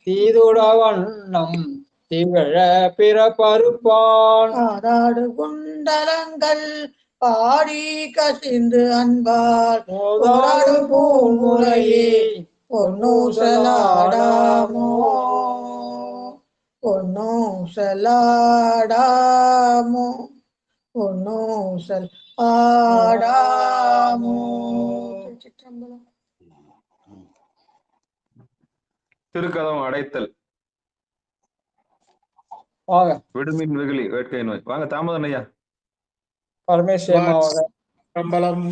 தீதுட வண்ணம் திகழ பிறப்பருப்பான் ஆதாடு குண்டலங்கள் பாடி கசிந்து அன்பால் போதாடு பூமுலையே பொன்னூசலாடாமோ பொன்னூசலாடாமோ பொன்னூசல் ஆடாமோ. திருக்கதம் அடைத்தல். வாங்க. விடுமின் வெகுளி வேட்கை நோய். வாங்க தாமதன் ஐயா. கம்பளம்.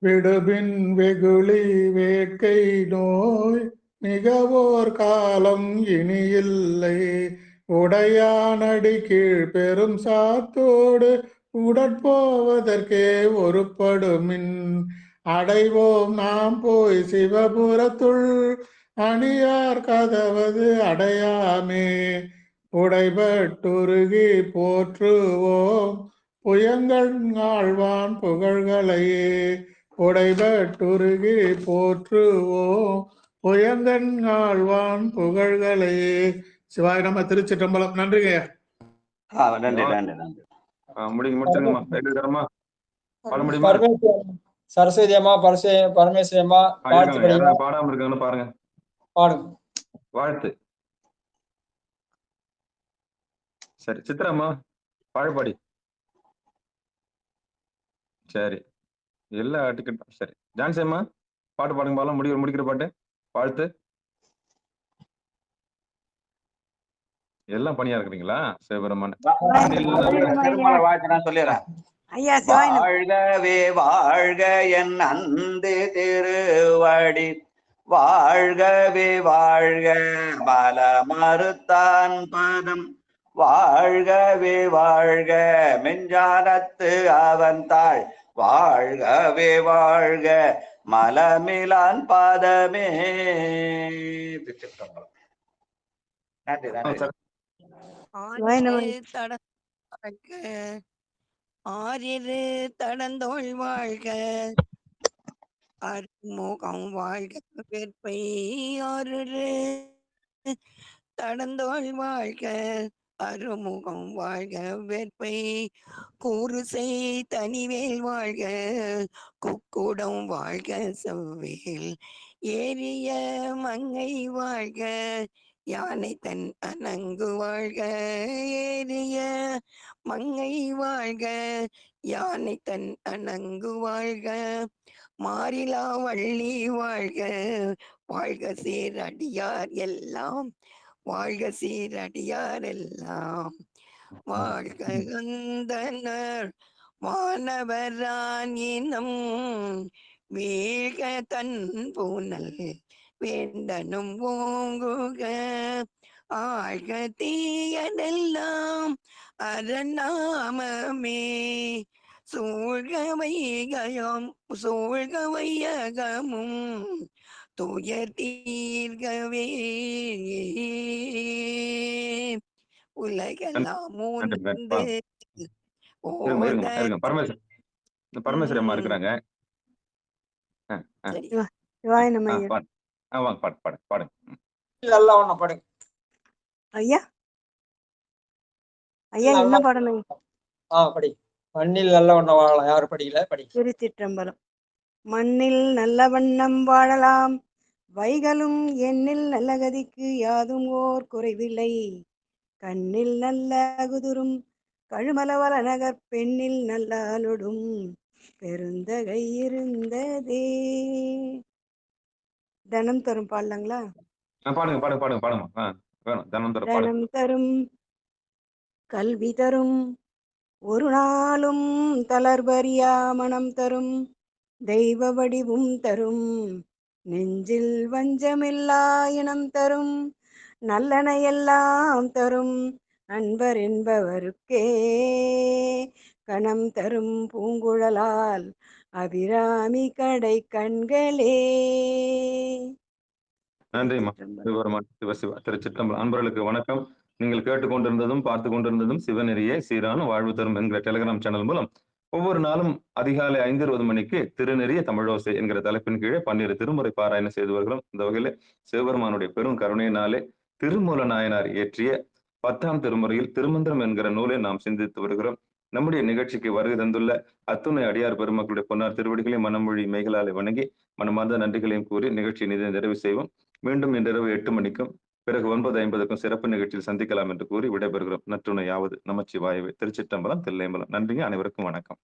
விடுபின் வெகுளி வேட்கை நோய் மிகவோர் காலம் இனியில்லை. உடையானடி கீழ் பெரும் சாத்தோடு உடற்போவதற்கே ஒருப்படுமின். அடைவோம் நாம் போய் சிவபுரத்துள் அணியார் கதவது அடையாமே. உடைபட்டுருகி போற்றுவோம் புயங்கள் ஆழ்வான் புகழ்களையே. உடைபட்டுருகி போற்றுவோம் புயங்கன் ஆழ்வான் புகழ்களையே. சிவாய நம்ம திருச்சிற்றம்பலம். நன்றிங்க. நன்றி நன்றி நன்றி. முடிச்சுங்கம்மா. பாட முடியுமா? சரஸ்வதி அம்மா, பரமேஸ்வரி அம்மா வாழ்த்து படிங்க. பாடாம இருக்காங்கன்னு பாருங்க. பாடுங்க. வாழ்த்து. சரி சித்ராம்மா பாடி. சரி எல்லா டிக்கெட். சரி ஜான்சி அம்மா பாட்டு பாடுங்க பாலாம். முடிக்கிற பாட்டு வாழ்த்து. எல்லாம் பணியா இருக்கிறீங்களா? சிவபெருமான் வாழ்த்து நான் சொல்லிடுறேன். வாழ்கவே வாழ்க என் அந்து திருவடி, வாழ்கவே வாழ்க பல மறுத்தான் பதம், வாழ்கவே வாழ்க மெஞ்ஞானத்து அவன் தாள், வாழ்கவே வாழ்க மலமிலான் பாதமே. நன்றி நன்றி. ஆறிரு தடந்தோள் வாழ்க, அருமுகம் வாழ்க வேற்பை ஆறு தடந்தோள் வாழ்க, அருமுகம் வாழ்க வேற்பை கூறு செய் தனிவேல் வாழ்க, குக்குடம் வாழ்க செவ்வேல் ஏறிய மங்கை வாழ்க, யானை தன் அணங்கு வாழ்க, ஏறிய மங்கை வாழ்க, யானை தன் அணங்கு வாழ்க, மாறிலா வள்ளி வாழ்க, வாழ்க சீரடியார் எல்லாம், வாழ்க சீரடியார் எல்லாம், வாழ்க கந்தனர் வானவரான் இனம், வீழ்க தன் பூனல் வேண்டனும் ஓங்குக, ஆழ்க தீயதெல்லாம் அரணாமமே, சூழ்க வையகமும் துயர் தீர்கவே, உலகெல்லாம் உண்டு பரமேஸ்வரி அம்மா இருக்கிறாங்க. பாடுங்க. ஐயா ஐயா என்ன பாடணும்? படி. மண்ணில் நல்ல வண்ணம் வாழலாம். யாரு படிக்கல? படி. திருச்சிற்றம்பலம். மண்ணில் நல்ல வண்ணம் வாழலாம், வைகளும் எண்ணில் நல்ல கதிக்கு யாதும் ஓர் குறைவில்லை, கண்ணில் நல்ல குதுரும் கழுமலவல நகர் பெண்ணில் நல்லாலொடும் பெருந்தகை இருந்ததே. தனம் தரும் பாடலாங்களா? தனம் தரும் கல்வி தரும் ஒரு நாளும் தளர்வறியா மனம் தரும் தெய்வ வடிவும் தரும் நெஞ்சில் வஞ்சமில்லா இனம் தரும் நல்லன எல்லாம் தரும் அன்பர் என்பவருக்கே கணம் தரும் பூங்குழலால் அபிராமி கடை கண்களே. நன்றிம்மா. சிவசிவா திருச்சிற்றம்பலம். அன்பர்களுக்கு வணக்கம். நீங்கள் கேட்டுக்கொண்டிருந்ததும் பார்த்து கொண்டிருந்ததும் சிவநெறியே சீரான வாழ்வு தரும் என்கிற டெலிகிராம் சேனல் மூலம் ஒவ்வொரு நாளும் அதிகாலை 5:20 மணிக்கு திருநெறிய தமிழோசை என்கிற தலைப்பின் கீழே 12 திருமுறை பாராயணம் செய்து வருகிறோம். இந்த வகையில சிவபெருமானுடைய பெரும் கருணையினாலே திருமூல நாயனார் இயற்றிய 10ஆம் திருமுறையில் திருமந்திரம் என்கிற நூலை நாம் சிந்தித்து வருகிறோம். நம்முடைய நிகழ்ச்சிக்கு வருகை தந்துள்ள அத்துணை அடியார் பெருமக்களுடைய பொன்னார் திருவடிகளை மனமொழி மெய்களாலே வணங்கி மனமார்ந்த நன்றிகளையும் கூறி நிகழ்ச்சியை நிறைவு செய்வோம். மீண்டும் இன்றிரவு 8 மணிக்கும் பிறகு 9:50க்கும் சிறப்பு நிகழ்ச்சியில் சந்திக்கலாம் என்று கூறி விடைபெறுகிறோம். நற்றுணையாவது நமச்சிவாயவே. திருச்சிற்றம்பலம், தில்லையம்பலம். நன்றிங்க. அனைவருக்கும் வணக்கம்.